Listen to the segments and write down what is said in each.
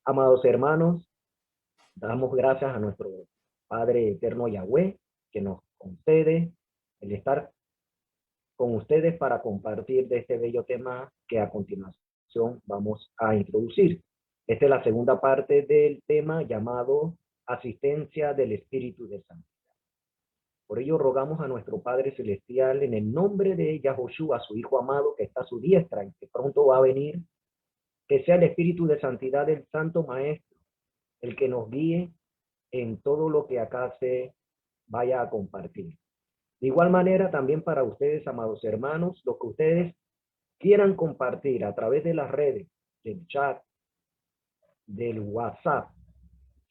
Amados hermanos, damos gracias a nuestro Padre eterno Yahweh, que nos concede el estar con ustedes para compartir de este bello tema que a continuación vamos a introducir. Esta es la segunda parte del tema llamado asistencia del Espíritu de Santidad. Por ello rogamos a nuestro Padre Celestial en el nombre de Yahoshua, su Hijo amado, que está a su diestra y que pronto va a venir, que sea el Espíritu de Santidad del Santo Maestro el que nos guíe en todo lo que acá se vaya a compartir. De igual manera, también para ustedes, amados hermanos, lo que ustedes quieran compartir a través de las redes, del chat, del WhatsApp,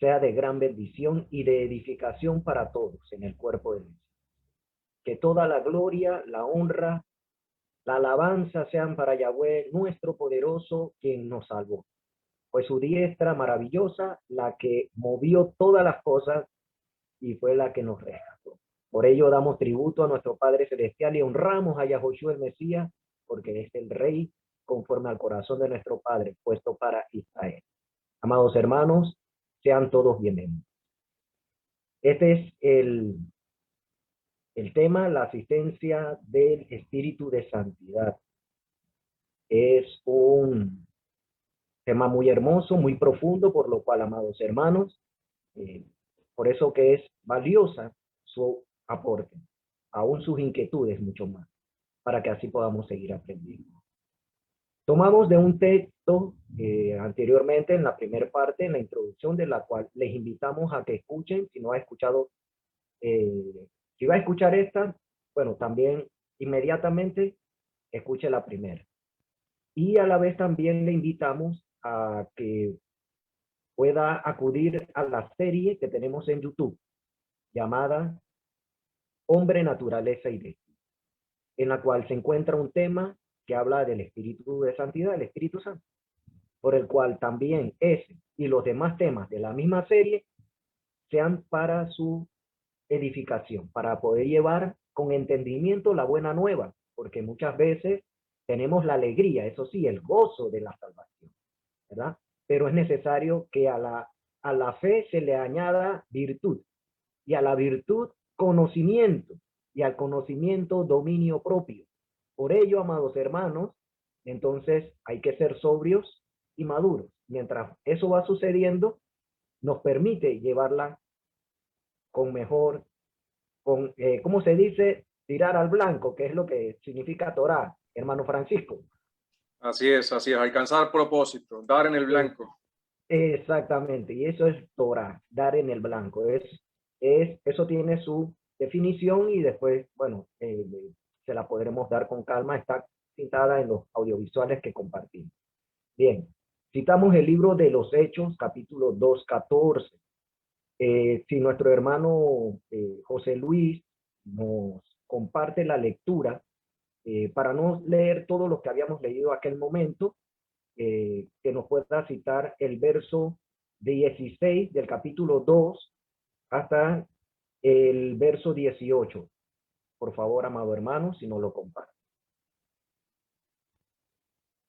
sea de gran bendición y de edificación para todos en el cuerpo de Dios. Que toda la gloria, la honra, la alabanza sean para Yahweh, nuestro poderoso, quien nos salvó. Fue su diestra maravillosa la que movió todas las cosas y fue la que nos rescató. Por ello damos tributo a nuestro Padre Celestial y honramos a Yahoshua el Mesías, porque es el Rey conforme al corazón de nuestro Padre, puesto para Israel. Amados hermanos, sean todos bienvenidos. Este es el tema, la asistencia del Espíritu de Santidad. Es un tema muy hermoso, muy profundo, por lo cual, amados hermanos, por eso que es valiosa su aporte, aún sus inquietudes mucho más, para que así podamos seguir aprendiendo. Tomamos de un texto anteriormente en la primera parte, en la introducción, de la cual les invitamos a que escuchen, si no ha escuchado, si va a escuchar esta, bueno, también inmediatamente escuche la primera. Y a la vez también le invitamos a que pueda acudir a la serie que tenemos en YouTube, llamada Hombre, Naturaleza y Destino, en la cual se encuentra un tema que habla del Espíritu de Santidad, el Espíritu Santo, por el cual también ese y los demás temas de la misma serie sean para su edificación, para poder llevar con entendimiento la buena nueva, porque muchas veces tenemos la alegría, eso sí, el gozo de la salvación, ¿verdad? Pero es necesario que a la fe se le añada virtud, y a la virtud conocimiento, y al conocimiento dominio propio. Por ello, amados hermanos, entonces hay que ser sobrios y maduros. Mientras eso va sucediendo, nos permite llevarla con mejor, ¿cómo se dice? Tirar al blanco, que es lo que significa Torah, hermano Francisco. Así es, alcanzar propósito, dar en el blanco. Exactamente, y eso es Torah, dar en el blanco. Eso tiene su definición y después, bueno, se la podremos dar con calma, está citada en los audiovisuales que compartimos. Bien, citamos el libro de los Hechos, capítulo 2, 14. Si nuestro hermano José Luis nos comparte la lectura, para no leer todo lo que habíamos leído aquel momento, que nos pueda citar el verso 16 del capítulo 2 hasta el verso 18. Por favor, amado hermano, si no lo comparte.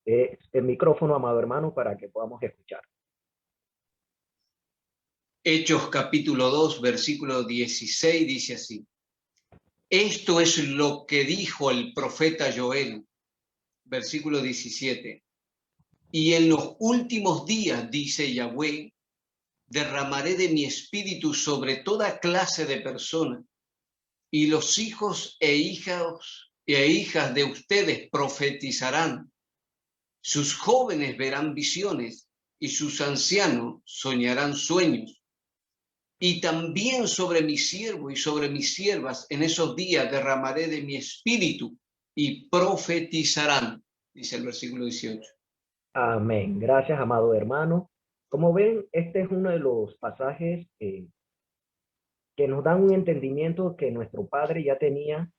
El micrófono, amado hermano, para que podamos escuchar. Hechos capítulo 2, versículo 16 dice así: esto es lo que dijo el profeta Joel, versículo 17. Y en los últimos días, dice Yahweh, derramaré de mi espíritu sobre toda clase de personas, y los hijos e hijas de ustedes profetizarán. Sus jóvenes verán visiones, y sus ancianos soñarán sueños. Y también sobre mi siervo y sobre mis siervas en esos días derramaré de mi espíritu y profetizarán, dice el versículo 18. Amén. Gracias, amado hermano. Como ven, este es uno de los pasajes que nos dan un entendimiento que nuestro Padre ya tenía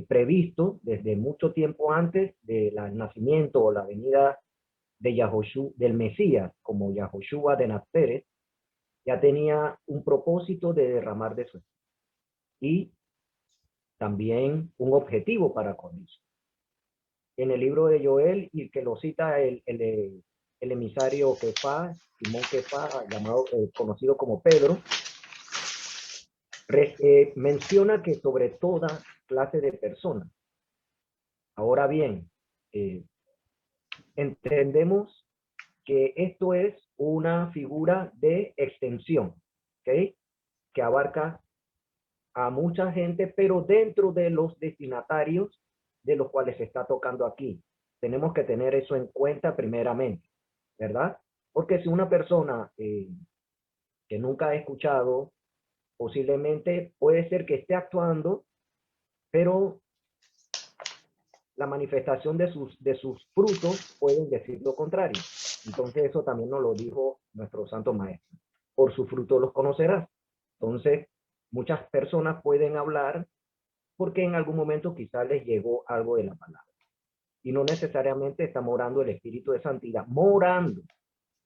previsto desde mucho tiempo antes del nacimiento o la venida de Yahoshua, del Mesías, como Yahoshua de Nazaret, ya tenía un propósito de derramar de su espíritu y también un objetivo para con eso. En el libro de Joel, y que lo cita el el emisario Kefas, Simón Kefas, llamado, conocido como Pedro, menciona que sobre toda clase de personas. Ahora bien, entendemos que esto es una figura de extensión, ¿ok? Que abarca a mucha gente, pero dentro de los destinatarios de los cuales se está tocando aquí. Tenemos que tener eso en cuenta primeramente, ¿verdad? Porque si una persona que nunca ha escuchado, posiblemente puede ser que esté actuando, pero la manifestación de sus frutos pueden decir lo contrario. Entonces eso también nos lo dijo nuestro santo maestro. Por su fruto los conocerás. Entonces, muchas personas pueden hablar porque en algún momento quizás les llegó algo de la palabra. Y no necesariamente está morando el espíritu de santidad. Morando.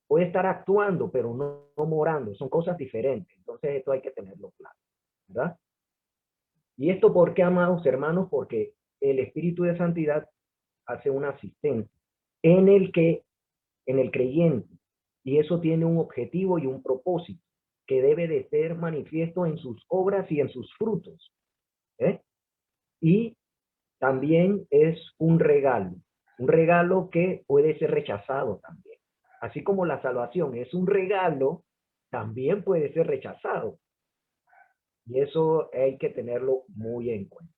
Puede estar actuando, pero no morando. Son cosas diferentes. Entonces esto hay que tenerlo claro, ¿verdad? ¿Y esto por qué, amados hermanos? Porque el espíritu de santidad hace una asistencia en el creyente. Y eso tiene un objetivo y un propósito que debe de ser manifiesto en sus obras y en sus frutos. Y también es un regalo que puede ser rechazado también. Así como la salvación es un regalo, también puede ser rechazado. Y eso hay que tenerlo muy en cuenta.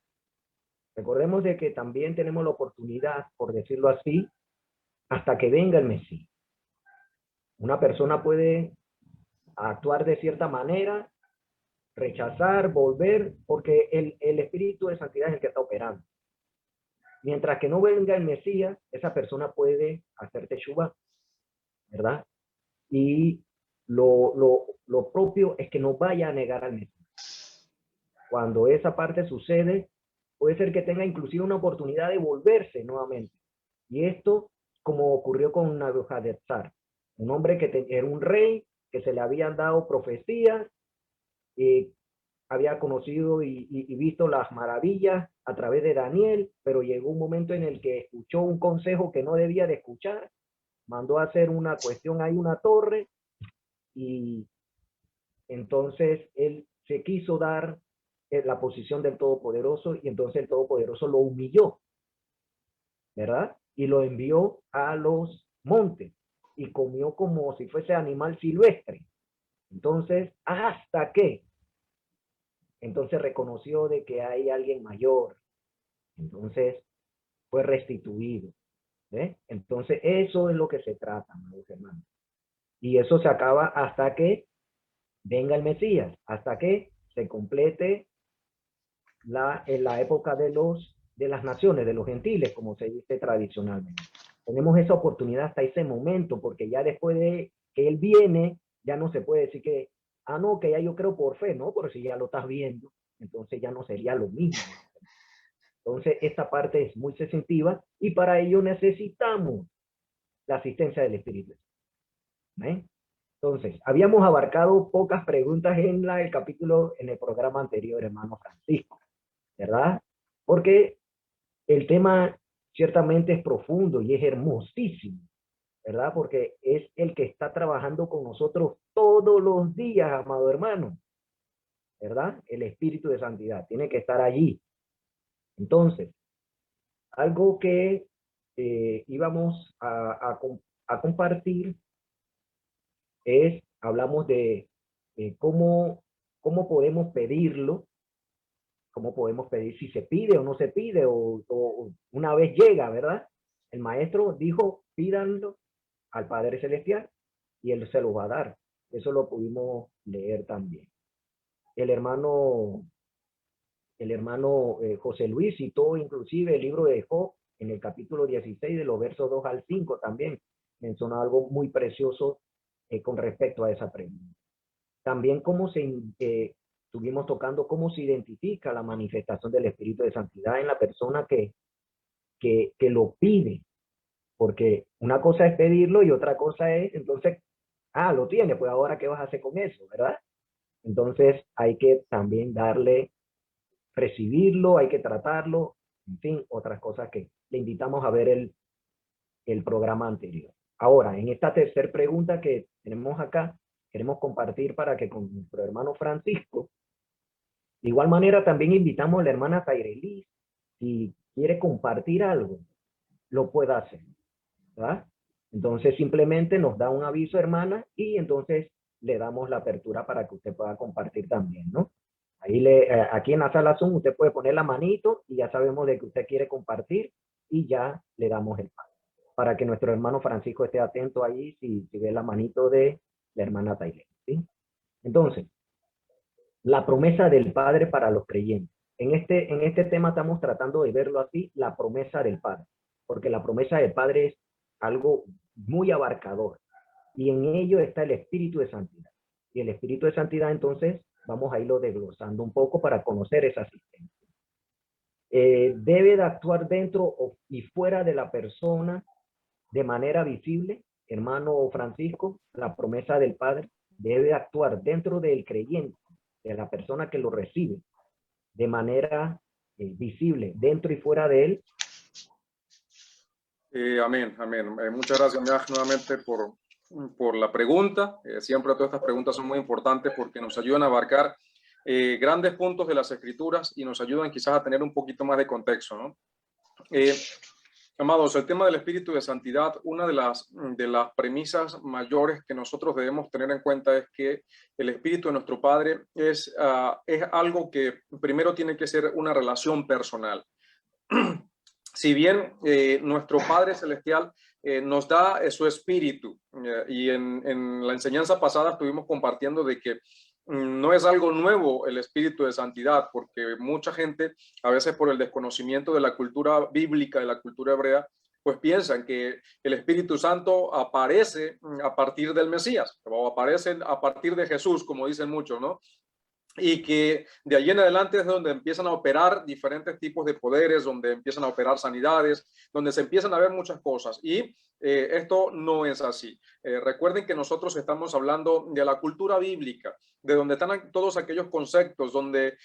Recordemos de que también tenemos la oportunidad, por decirlo así, hasta que venga el Mesías. Una persona puede actuar de cierta manera, rechazar, volver, porque el espíritu de santidad es el que está operando. Mientras que no venga el Mesías, esa persona puede hacer teshuvá, ¿verdad? Y lo propio es que no vaya a negar al Mesías. Cuando esa parte sucede, puede ser que tenga inclusive una oportunidad de volverse nuevamente. Y esto, como ocurrió con Nabucodonosor, un hombre que era un rey, que se le habían dado profecías, había conocido y visto las maravillas a través de Daniel, pero llegó un momento en el que escuchó un consejo que no debía de escuchar, mandó a hacer una cuestión, hay una torre, y entonces él se quiso dar la posición del Todopoderoso, y entonces el Todopoderoso lo humilló, ¿verdad? Y lo envió a los montes, y comió como si fuese animal silvestre. Entonces, hasta que entonces reconoció de que hay alguien mayor. Entonces fue restituido. Entonces eso es lo que se trata, amados hermanos. Y eso se acaba hasta que venga el Mesías, hasta que se complete en la época de las naciones, de los gentiles, como se dice tradicionalmente. Tenemos esa oportunidad hasta ese momento, porque ya después de que Él viene, ya no se puede decir que, no, que ya yo creo por fe, ¿no? Pero si ya lo estás viendo, entonces ya no sería lo mismo. Entonces, esta parte es muy sensitiva y para ello necesitamos la asistencia del Espíritu. Entonces, habíamos abarcado pocas preguntas en el programa anterior, hermano Francisco, ¿verdad? Porque el tema ciertamente es profundo y es hermosísimo, ¿verdad? Porque es el que está trabajando con nosotros todos los días, amado hermano, ¿verdad? El Espíritu de Santidad tiene que estar allí. Entonces, algo que íbamos a compartir hablamos de cómo podemos pedirlo, cómo podemos pedir si se pide o no se pide, o una vez llega, ¿verdad? El maestro dijo, pídanlo al Padre Celestial y Él se lo va a dar. Eso lo pudimos leer también. El hermano José Luis citó inclusive el libro de Job en el capítulo 16 de los versos 2 al 5 también. Menciona algo muy precioso con respecto a esa pregunta. También estuvimos tocando cómo se identifica la manifestación del Espíritu de Santidad en la persona que lo pide. Porque una cosa es pedirlo y otra cosa es, entonces, lo tiene, pues ahora ¿qué vas a hacer con eso, verdad? Entonces hay que también recibirlo, hay que tratarlo, en fin, otras cosas que le invitamos a ver el programa anterior. Ahora, en esta tercera pregunta que tenemos acá, queremos compartir para que con nuestro hermano Francisco, de igual manera también invitamos a la hermana Tairelis, si quiere compartir algo, lo pueda hacer, ¿verdad? Entonces simplemente nos da un aviso, hermana, y entonces le damos la apertura para que usted pueda compartir también, ¿no? Ahí aquí en la sala Zoom usted puede poner la manito y ya sabemos de que usted quiere compartir y ya le damos el paso. Para que nuestro hermano Francisco esté atento ahí si ve la manito de la hermana Taylor, ¿sí? Entonces, la promesa del Padre para los creyentes. En este tema estamos tratando de verlo así, la promesa del Padre, porque la promesa del Padre es algo muy abarcador y en ello está el Espíritu de Santidad. Y el Espíritu de Santidad, entonces, vamos a irlo desglosando un poco para conocer esa asistencia. Debe de actuar dentro y fuera de la persona de manera visible, hermano Francisco, la promesa del Padre debe actuar dentro del creyente, de la persona que lo recibe, de manera visible, dentro y fuera de él. Amén, amén. Muchas gracias, Miaj, nuevamente por la pregunta. Siempre todas estas preguntas son muy importantes porque nos ayudan a abarcar grandes puntos de las Escrituras y nos ayudan quizás a tener un poquito más de contexto, ¿no? Amados, el tema del Espíritu de Santidad, una de las premisas mayores que nosotros debemos tener en cuenta es que el Espíritu de nuestro Padre es algo que primero tiene que ser una relación personal. Si bien nuestro Padre Celestial nos da su Espíritu, y en la enseñanza pasada estuvimos compartiendo de que no es algo nuevo el Espíritu de Santidad, porque mucha gente, a veces por el desconocimiento de la cultura bíblica, de la cultura hebrea, pues piensan que el Espíritu Santo aparece a partir del Mesías, o aparece a partir de Jesús, como dicen muchos, ¿no? Y que de allí en adelante es donde empiezan a operar diferentes tipos de poderes, donde empiezan a operar sanidades, donde se empiezan a ver muchas cosas. Y esto no es así. Recuerden que nosotros estamos hablando de la cultura bíblica, de donde están todos aquellos conceptos, donde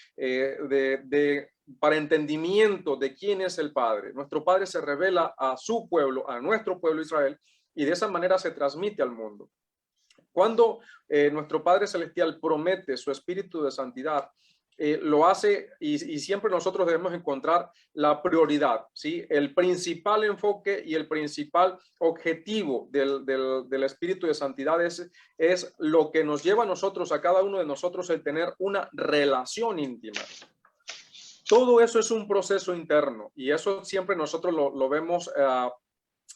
para entendimiento de quién es el Padre. Nuestro Padre se revela a su pueblo, a nuestro pueblo Israel, y de esa manera se transmite al mundo. Cuando nuestro Padre Celestial promete su Espíritu de Santidad, lo hace y siempre nosotros debemos encontrar la prioridad, ¿sí? El principal enfoque y el principal objetivo del Espíritu de Santidad es lo que nos lleva a nosotros, a cada uno de nosotros, el tener una relación íntima. Todo eso es un proceso interno y eso siempre nosotros lo vemos.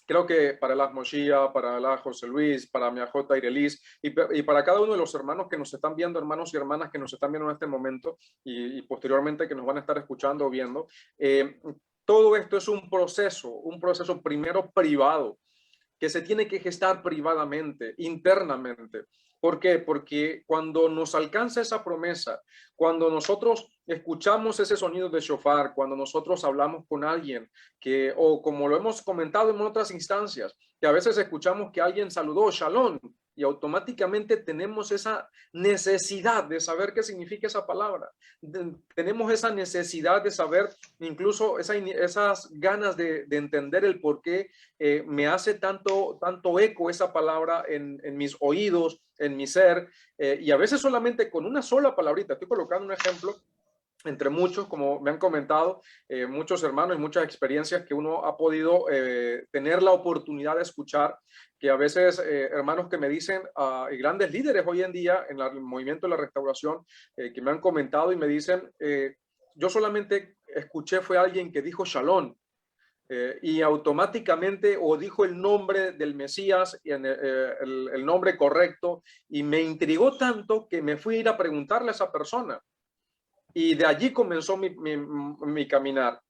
Creo que para el Moshiach, para el José Luis, para mi J. Irelis y para cada uno de los hermanos que nos están viendo, hermanos y hermanas que nos están viendo en este momento y posteriormente que nos van a estar escuchando o viendo, todo esto es un proceso primero privado, que se tiene que gestar privadamente, internamente. ¿Por qué? Porque cuando nos alcanza esa promesa, cuando nosotros escuchamos ese sonido de shofar, cuando nosotros hablamos con alguien o como lo hemos comentado en otras instancias, que a veces escuchamos que alguien saludó, Shalom, y automáticamente tenemos esa necesidad de saber qué significa esa palabra. Tenemos esa necesidad de saber, incluso esas ganas de entender el por qué me hace tanto eco esa palabra en mis oídos, en mi ser, y a veces solamente con una sola palabrita. Estoy colocando un ejemplo entre muchos, como me han comentado muchos hermanos y muchas experiencias que uno ha podido tener la oportunidad de escuchar, que a veces hermanos que me dicen, y grandes líderes hoy en día en el movimiento de la restauración, que me han comentado y me dicen, yo solamente escuché fue alguien que dijo Shalom, y automáticamente o dijo el nombre del Mesías, el nombre correcto, y me intrigó tanto que me fui a ir a preguntarle a esa persona. Y de allí comenzó mi caminar.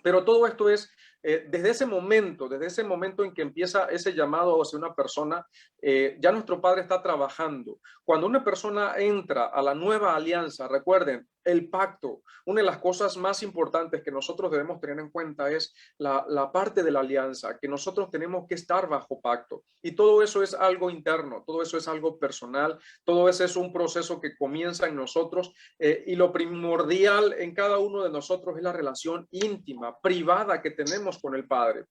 Pero todo esto es desde ese momento en que empieza ese llamado hacia una persona, ya nuestro Padre está trabajando. Cuando una persona entra a la nueva alianza, recuerden, el pacto, una de las cosas más importantes que nosotros debemos tener en cuenta es la parte de la alianza, que nosotros tenemos que estar bajo pacto. Y todo eso es algo interno, todo eso es algo personal, todo eso es un proceso que comienza en nosotros, y lo primordial en cada uno de nosotros es la relación íntima, privada que tenemos con el Padre.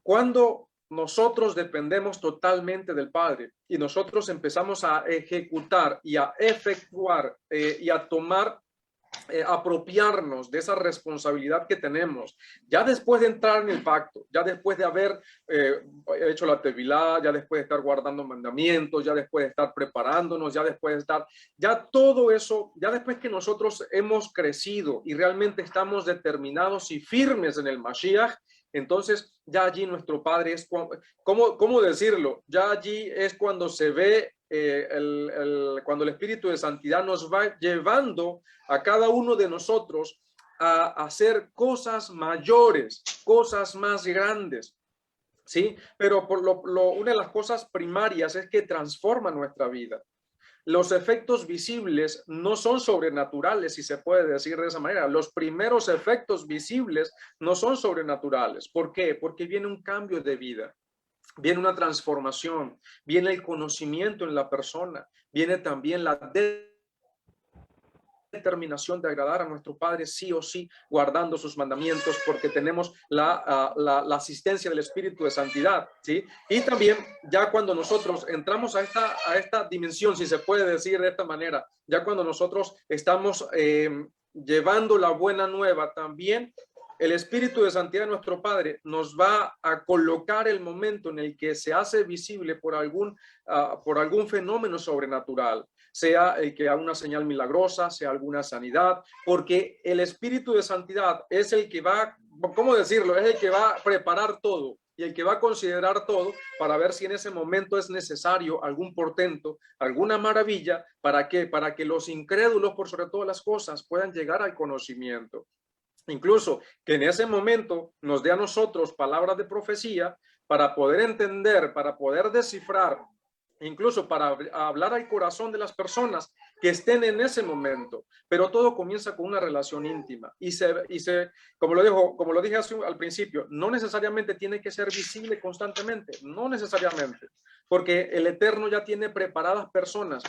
Cuando nosotros dependemos totalmente del Padre y nosotros empezamos a ejecutar y a efectuar y a tomar, apropiarnos de esa responsabilidad que tenemos, ya después de entrar en el pacto, ya después de haber hecho la tevilá, ya después de estar guardando mandamientos, ya después de estar preparándonos, ya después de estar, ya todo eso, ya después que nosotros hemos crecido y realmente estamos determinados y firmes en el Mashiach, entonces ya allí nuestro Padre es, ¿cómo decirlo? Ya allí es cuando se ve, cuando el Espíritu de Santidad nos va llevando a cada uno de nosotros a hacer cosas mayores, cosas más grandes, ¿sí? Pero una de las cosas primarias es que transforma nuestra vida. Los efectos visibles no son sobrenaturales, si se puede decir de esa manera. Los primeros efectos visibles no son sobrenaturales. ¿Por qué? Porque viene un cambio de vida, viene una transformación, viene el conocimiento en la persona, viene también la determinación de agradar a nuestro Padre sí o sí, guardando sus mandamientos, porque tenemos la asistencia del Espíritu de Santidad, ¿sí? Y también ya cuando nosotros entramos a esta dimensión, si se puede decir de esta manera, ya cuando nosotros estamos llevando la buena nueva, también el Espíritu de Santidad de nuestro Padre nos va a colocar el momento en el que se hace visible por algún fenómeno sobrenatural, sea que haga una señal milagrosa, sea alguna sanidad, porque el Espíritu de Santidad es el que va, ¿cómo decirlo? Es el que va a preparar todo y el que va a considerar todo para ver si en ese momento es necesario algún portento, alguna maravilla. ¿Para qué? Para que los incrédulos, por sobre todas las cosas, puedan llegar al conocimiento. Incluso que en ese momento nos dé a nosotros palabras de profecía para poder entender, para poder descifrar, incluso para hablar al corazón de las personas que estén en ese momento. Pero todo comienza con una relación íntima y como lo dije al principio, no necesariamente tiene que ser visible constantemente, no necesariamente, porque el Eterno ya tiene preparadas personas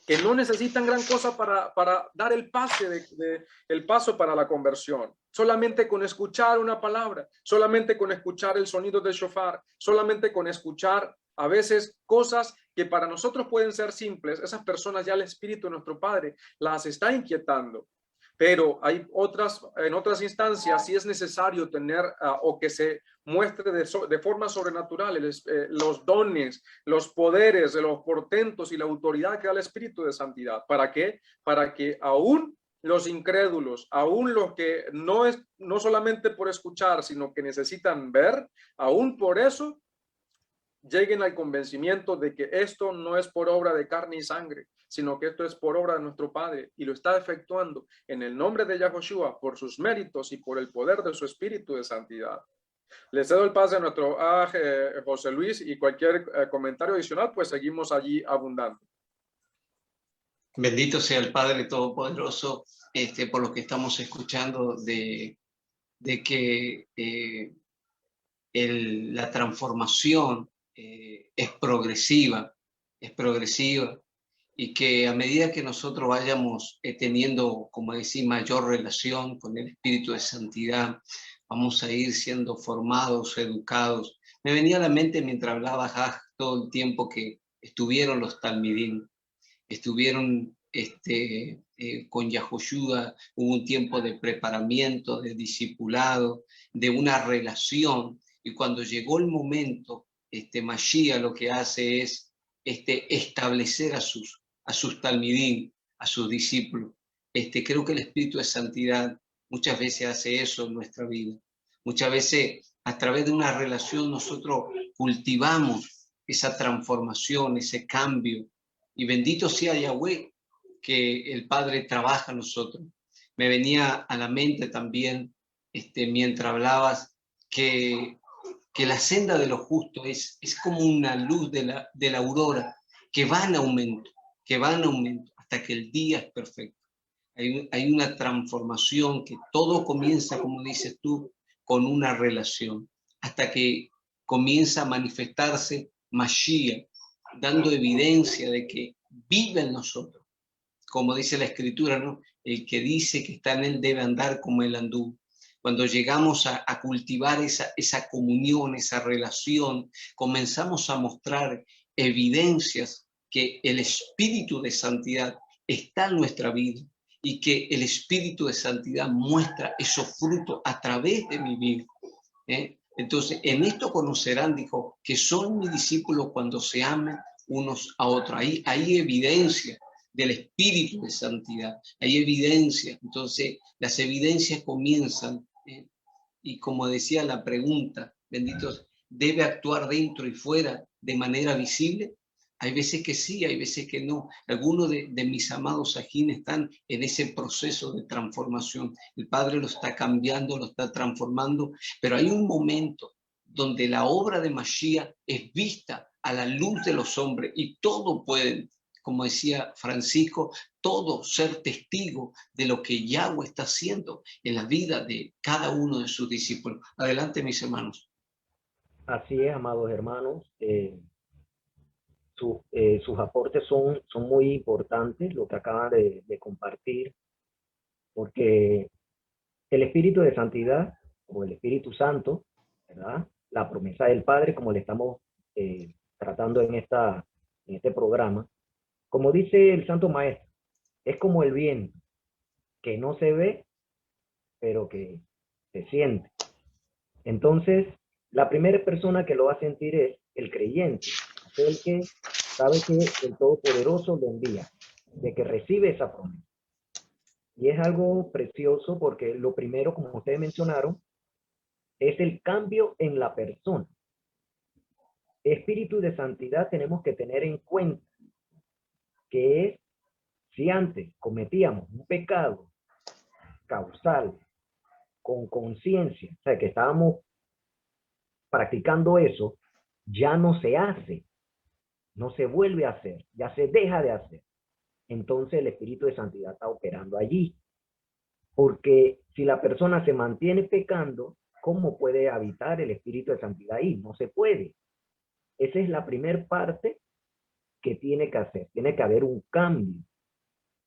que no necesitan gran cosa para dar el paso para la conversión. Solamente con escuchar una palabra, solamente con escuchar el sonido del shofar, solamente con escuchar a veces cosas que para nosotros pueden ser simples, esas personas ya el Espíritu de nuestro Padre las está inquietando. Pero hay en otras instancias sí es necesario tener o que se muestre de forma sobrenatural los dones, los poderes, los portentos y la autoridad que da el Espíritu de Santidad. ¿Para qué? Para que aún los incrédulos, aún los que no solamente por escuchar, sino que necesitan ver, aún por eso lleguen al convencimiento de que esto no es por obra de carne y sangre, sino que esto es por obra de nuestro Padre y lo está efectuando en el nombre de Yahushua por sus méritos y por el poder de su Espíritu de Santidad. Le cedo el pase a nuestro José Luis y cualquier comentario adicional, pues seguimos allí abundando. Bendito sea el Padre Todopoderoso por lo que estamos escuchando de que la transformación es progresiva y que a medida que nosotros vayamos teniendo, como decir, mayor relación con el Espíritu de Santidad, vamos a ir siendo formados, educados. Me venía a la mente mientras hablaba todo el tiempo que estuvieron los Talmidim, estuvieron con Yahushua, hubo un tiempo de preparamiento, de discipulado, de una relación, y cuando llegó el momento, Mashiach lo que hace es establecer a sus talmidim, a sus discípulos. Creo que el Espíritu de Santidad muchas veces hace eso en nuestra vida. Muchas veces a través de una relación nosotros cultivamos esa transformación, ese cambio. Y bendito sea Yahweh que el Padre trabaja en nosotros. Me venía a la mente también, mientras hablabas, que la senda de los justos es como una luz de la aurora que va en aumento, hasta que el día es perfecto. Hay una transformación que todo comienza, como dices tú, con una relación, hasta que comienza a manifestarse Mashiach, dando evidencia de que vive en nosotros. Como dice la Escritura, ¿no? El que dice que está en él debe andar como él anduvo. Cuando llegamos a cultivar esa comunión, esa relación, comenzamos a mostrar evidencias que el Espíritu de Santidad está en nuestra vida y que el Espíritu de Santidad muestra esos frutos a través de mi vida. Entonces, en esto conocerán, dijo, que son mis discípulos cuando se amen unos a otros. Hay evidencia del Espíritu de Santidad, hay evidencia. Entonces, las evidencias comienzan, y como decía la pregunta, benditos, ¿debe actuar dentro y fuera de manera visible? Hay veces que sí, hay veces que no. Algunos de mis amados ajín están en ese proceso de transformación. El Padre lo está cambiando, lo está transformando, pero hay un momento donde la obra de Mashiach es vista a la luz de los hombres y todos pueden, como decía Francisco, todos ser testigos de lo que Yahweh está haciendo en la vida de cada uno de sus discípulos. Adelante, mis hermanos. Así es, amados hermanos. Sus aportes son muy importantes, lo que acaban de compartir, porque el Espíritu de Santidad, o el Espíritu Santo, ¿verdad? La promesa del Padre, como le estamos tratando en este programa, como dice el Santo Maestro, es como el viento, que no se ve, pero que se siente. Entonces, la primera persona que lo va a sentir es el creyente, el que sabe que el Todopoderoso lo envía, de que recibe esa promesa. Y es algo precioso porque lo primero, como ustedes mencionaron, es el cambio en la persona. Espíritu de santidad tenemos que tener en cuenta que es, si antes cometíamos un pecado causal con conciencia, o sea, que estábamos practicando eso, ya no se hace, no se vuelve a hacer, ya se deja de hacer. Entonces el Espíritu de Santidad está operando allí. Porque si la persona se mantiene pecando, ¿cómo puede habitar el Espíritu de Santidad ahí? No se puede. Esa es la primera parte que tiene que hacer. Tiene que haber un cambio.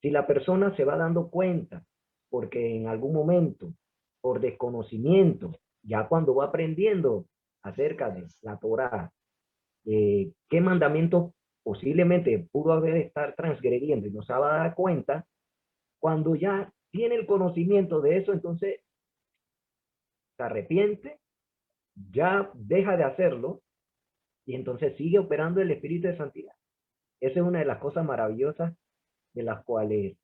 Si la persona se va dando cuenta, porque en algún momento, por desconocimiento, ya cuando va aprendiendo acerca de la Torá, qué mandamientos posiblemente pudo haber estar transgrediendo y no se va a dar cuenta, cuando ya tiene el conocimiento de eso, entonces se arrepiente, ya deja de hacerlo y entonces sigue operando el Espíritu de Santidad. Esa es una de las cosas maravillosas de las cuales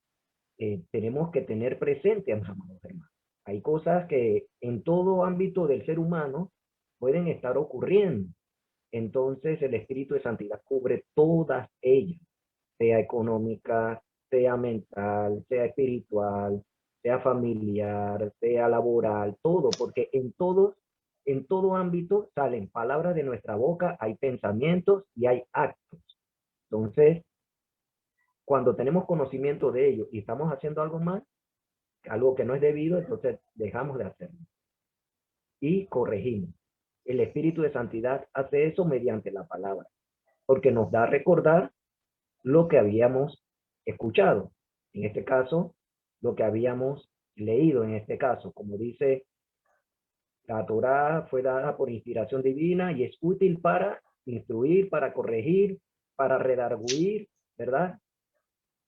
tenemos que tener presente, amados hermanos. Hay cosas que en todo ámbito del ser humano pueden estar ocurriendo. Entonces el Espíritu de Santidad cubre todas ellas, sea económica, sea mental, sea espiritual, sea familiar, sea laboral, todo, porque en todo ámbito salen palabras de nuestra boca, hay pensamientos y hay actos. Entonces, cuando tenemos conocimiento de ello y estamos haciendo algo mal, algo que no es debido, entonces dejamos de hacerlo y corregimos. El Espíritu de Santidad hace eso mediante la palabra, porque nos da a recordar lo que habíamos escuchado. En este caso, lo que habíamos leído en este caso. Como dice, la Torá fue dada por inspiración divina y es útil para instruir, para corregir, para redarguir, ¿verdad?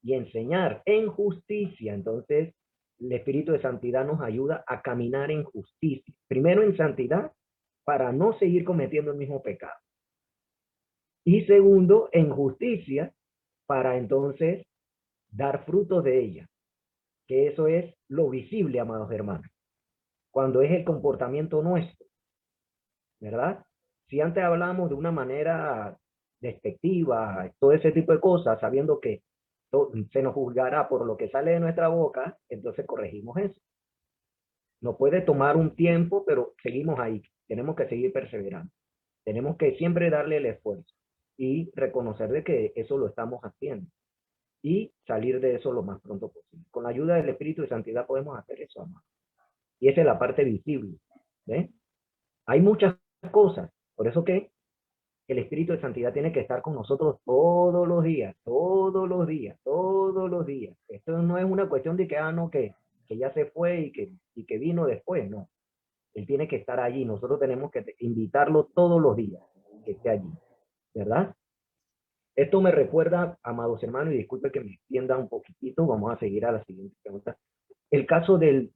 Y enseñar en justicia. Entonces, el Espíritu de Santidad nos ayuda a caminar en justicia. Primero en santidad, para no seguir cometiendo el mismo pecado. Y segundo, en justicia, para entonces dar frutos de ella. Que eso es lo visible, amados hermanos. Cuando es el comportamiento nuestro, ¿verdad? Si antes hablamos de una manera despectiva, todo ese tipo de cosas, sabiendo que se nos juzgará por lo que sale de nuestra boca, entonces corregimos eso. Nos puede tomar un tiempo, pero seguimos ahí. Tenemos que seguir perseverando. Tenemos que siempre darle el esfuerzo y reconocer de que eso lo estamos haciendo y salir de eso lo más pronto posible. Con la ayuda del Espíritu de Santidad podemos hacer eso, amado. Y esa es la parte visible. ¿Ve? Hay muchas cosas. Por eso que el Espíritu de Santidad tiene que estar con nosotros todos los días, todos los días, todos los días. Esto no es una cuestión de que, no, que ya se fue y que vino después, no. Él tiene que estar allí. Nosotros tenemos que invitarlo todos los días, que esté allí, ¿verdad? Esto me recuerda, amados hermanos, y disculpe que me extienda un poquitito, vamos a seguir a la siguiente pregunta. El caso del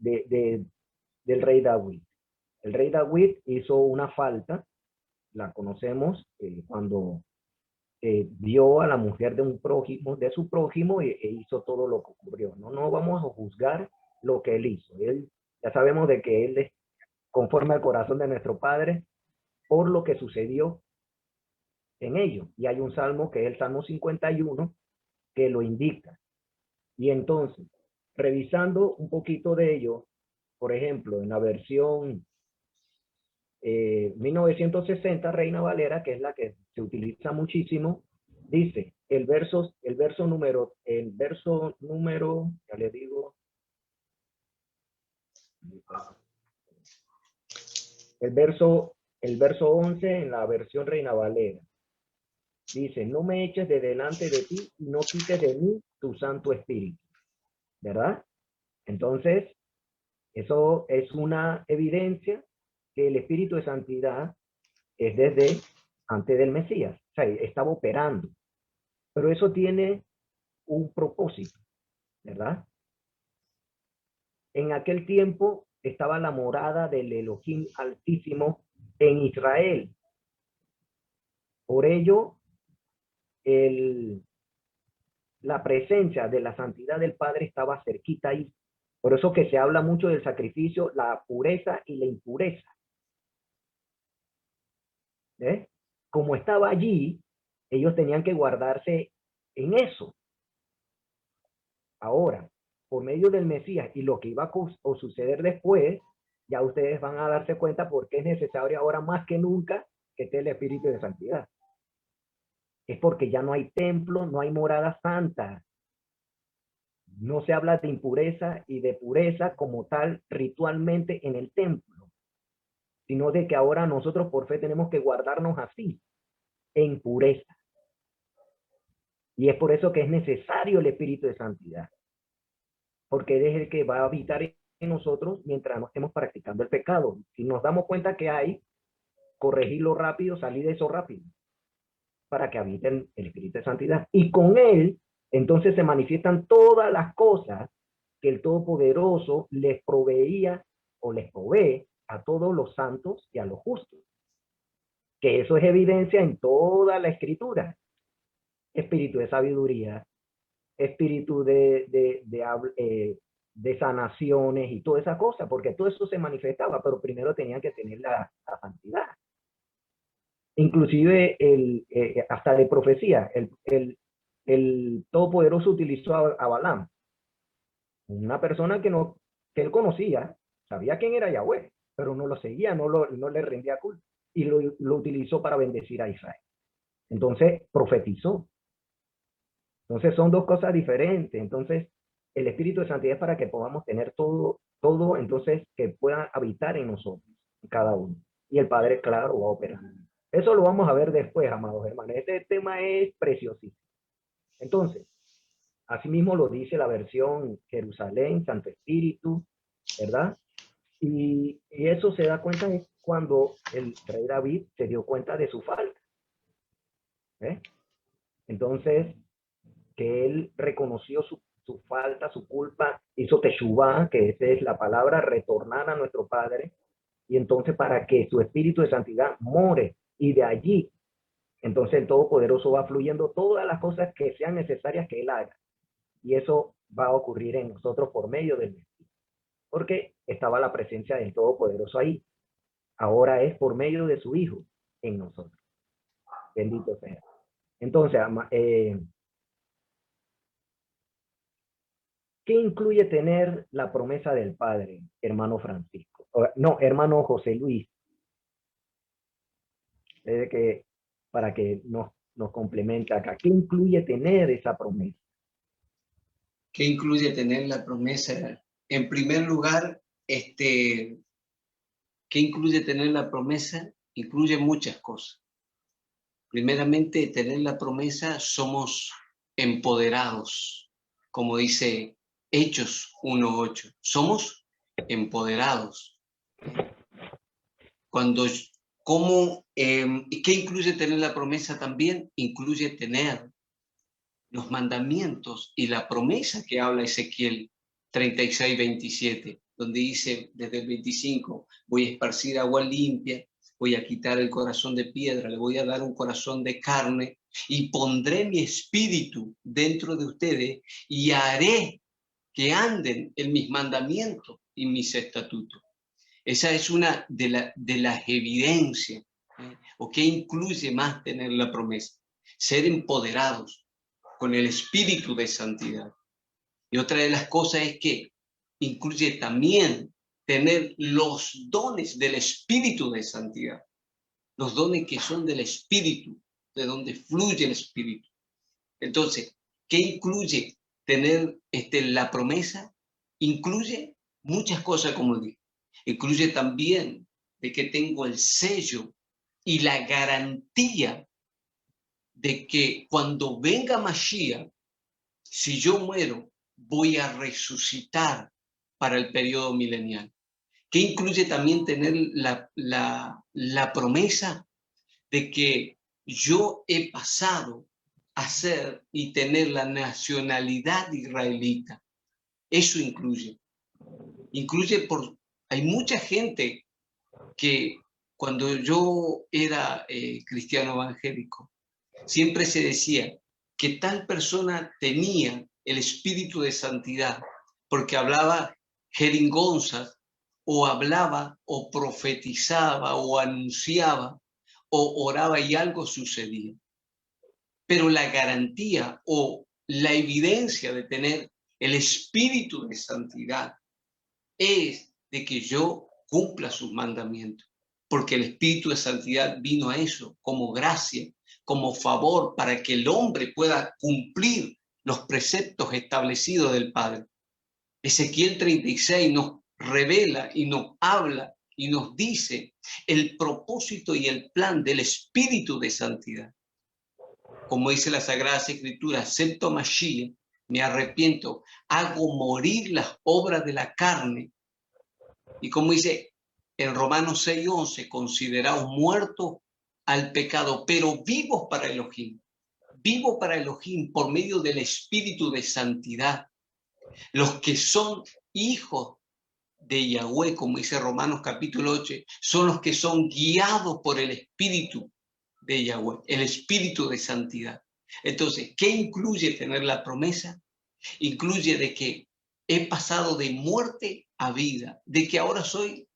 rey David. El rey David hizo una falta, la conocemos, cuando vio a la mujer de un prójimo, de su prójimo, e hizo todo lo que ocurrió. No vamos a juzgar lo que él hizo. Ya sabemos de que él es conforme al corazón de nuestro Padre por lo que sucedió en ello. Y hay un salmo que es el Salmo 51 que lo indica. Y entonces, revisando un poquito de ello, por ejemplo, en la versión 1960 Reina Valera, que es la que se utiliza muchísimo, dice el verso número, ya le digo, el verso 11 en la versión Reina Valera. Dice, no me eches de delante de ti y no quites de mí tu Santo Espíritu. ¿Verdad? Entonces, eso es una evidencia que el Espíritu de Santidad es desde antes del Mesías. O sea, estaba operando. Pero eso tiene un propósito, ¿verdad? En aquel tiempo estaba la morada del Elohim Altísimo en Israel. Por ello, la presencia de la santidad del Padre estaba cerquita ahí. Por eso que se habla mucho del sacrificio, la pureza y la impureza. ¿Eh? Como estaba allí, ellos tenían que guardarse en eso. Ahora, por medio del Mesías y lo que iba a suceder después, ya ustedes van a darse cuenta por qué es necesario ahora más que nunca que esté el Espíritu de Santidad. Es porque ya no hay templo, no hay morada santa. No se habla de impureza y de pureza como tal ritualmente en el templo, sino de que ahora nosotros por fe tenemos que guardarnos así, en pureza. Y es por eso que es necesario el Espíritu de Santidad, porque es el que va a habitar en nosotros mientras no estemos practicando el pecado. Si nos damos cuenta que hay, corregirlo rápido, salir de eso rápido, para que habite el Espíritu de Santidad. Y con él, entonces se manifiestan todas las cosas que el Todopoderoso les proveía o les provee a todos los santos y a los justos. Que eso es evidencia en toda la Escritura. Espíritu de sabiduría, espíritu de sanaciones y toda esa cosa, porque todo eso se manifestaba, pero primero tenían que tener la santidad. Inclusive hasta de profecía, el Todopoderoso utilizó a Balaam, una persona que él conocía, sabía quién era Yahweh, pero no lo seguía, no le rendía culto, y lo utilizó para bendecir a Israel. Entonces profetizó. Entonces son dos cosas diferentes. Entonces el Espíritu de Santidad es para que podamos tener todo entonces que pueda habitar en nosotros, en cada uno. Y el Padre, claro, va a operar. Eso lo vamos a ver después, amados hermanos. Este tema es preciosísimo. Entonces, asimismo lo dice la versión Jerusalén, Santo Espíritu, ¿verdad? Y eso se da cuenta es cuando el rey David se dio cuenta de su falta. ¿Eh? Entonces, que él reconoció su falta, su culpa, hizo teshuvá, que esa es la palabra, retornar a nuestro Padre, y entonces para que su Espíritu de Santidad more, y de allí, entonces el Todopoderoso va fluyendo todas las cosas que sean necesarias que él haga, y eso va a ocurrir en nosotros por medio del Espíritu, porque estaba la presencia del Todopoderoso ahí, ahora es por medio de su Hijo en nosotros. Bendito sea. Entonces, ¿qué incluye tener la promesa del Padre, hermano Francisco? No, hermano José Luis. Para que nos complemente acá. ¿Qué incluye tener esa promesa? ¿Qué incluye tener la promesa? En primer lugar, ¿qué incluye tener la promesa? Incluye muchas cosas. Primeramente, tener la promesa, somos empoderados, como dice Hechos 1:8. Somos empoderados. ¿Qué incluye tener la promesa también? Incluye tener los mandamientos y la promesa que habla Ezequiel 36:27, donde dice desde el 25, voy a esparcir agua limpia, voy a quitar el corazón de piedra, le voy a dar un corazón de carne y pondré mi espíritu dentro de ustedes y haré que anden en mis mandamientos y mis estatutos. Esa es una de las evidencias, o que incluye más tener la promesa, ser empoderados con el espíritu de santidad. Y otra de las cosas es que incluye también tener los dones del espíritu de santidad, los dones que son del espíritu, de donde fluye el espíritu. Entonces, ¿qué incluye tener la promesa? Incluye muchas cosas, como dije. Incluye también de que tengo el sello y la garantía de que cuando venga Mashiach, si yo muero, voy a resucitar para el periodo milenial. Que incluye también tener la promesa de que yo he pasado a ser y tener la nacionalidad israelita. Eso incluye. Hay mucha gente que cuando yo era cristiano evangélico, siempre se decía que tal persona tenía el espíritu de santidad porque hablaba jeringonzas, o hablaba, o profetizaba, o anunciaba, o oraba y algo sucedía. Pero la garantía o la evidencia de tener el espíritu de santidad es de que yo cumpla sus mandamientos, porque el espíritu de santidad vino a eso, como gracia, como favor, para que el hombre pueda cumplir los preceptos establecidos del Padre. Ezequiel 36 nos revela y nos habla y nos dice el propósito y el plan del espíritu de santidad. Como dice la Sagrada Escritura, acepto Mashiach, me arrepiento, hago morir las obras de la carne. Y como dice en Romanos 6:11, consideraos muertos al pecado, pero vivos para Elohim. Vivo para Elohim por medio del espíritu de santidad. Los que son hijos de Yahweh, como dice Romanos capítulo 8, son los que son guiados por el espíritu de Yahweh, el espíritu de santidad. Entonces, ¿qué incluye tener la promesa? Incluye de que he pasado de muerte a vida, de que ahora soy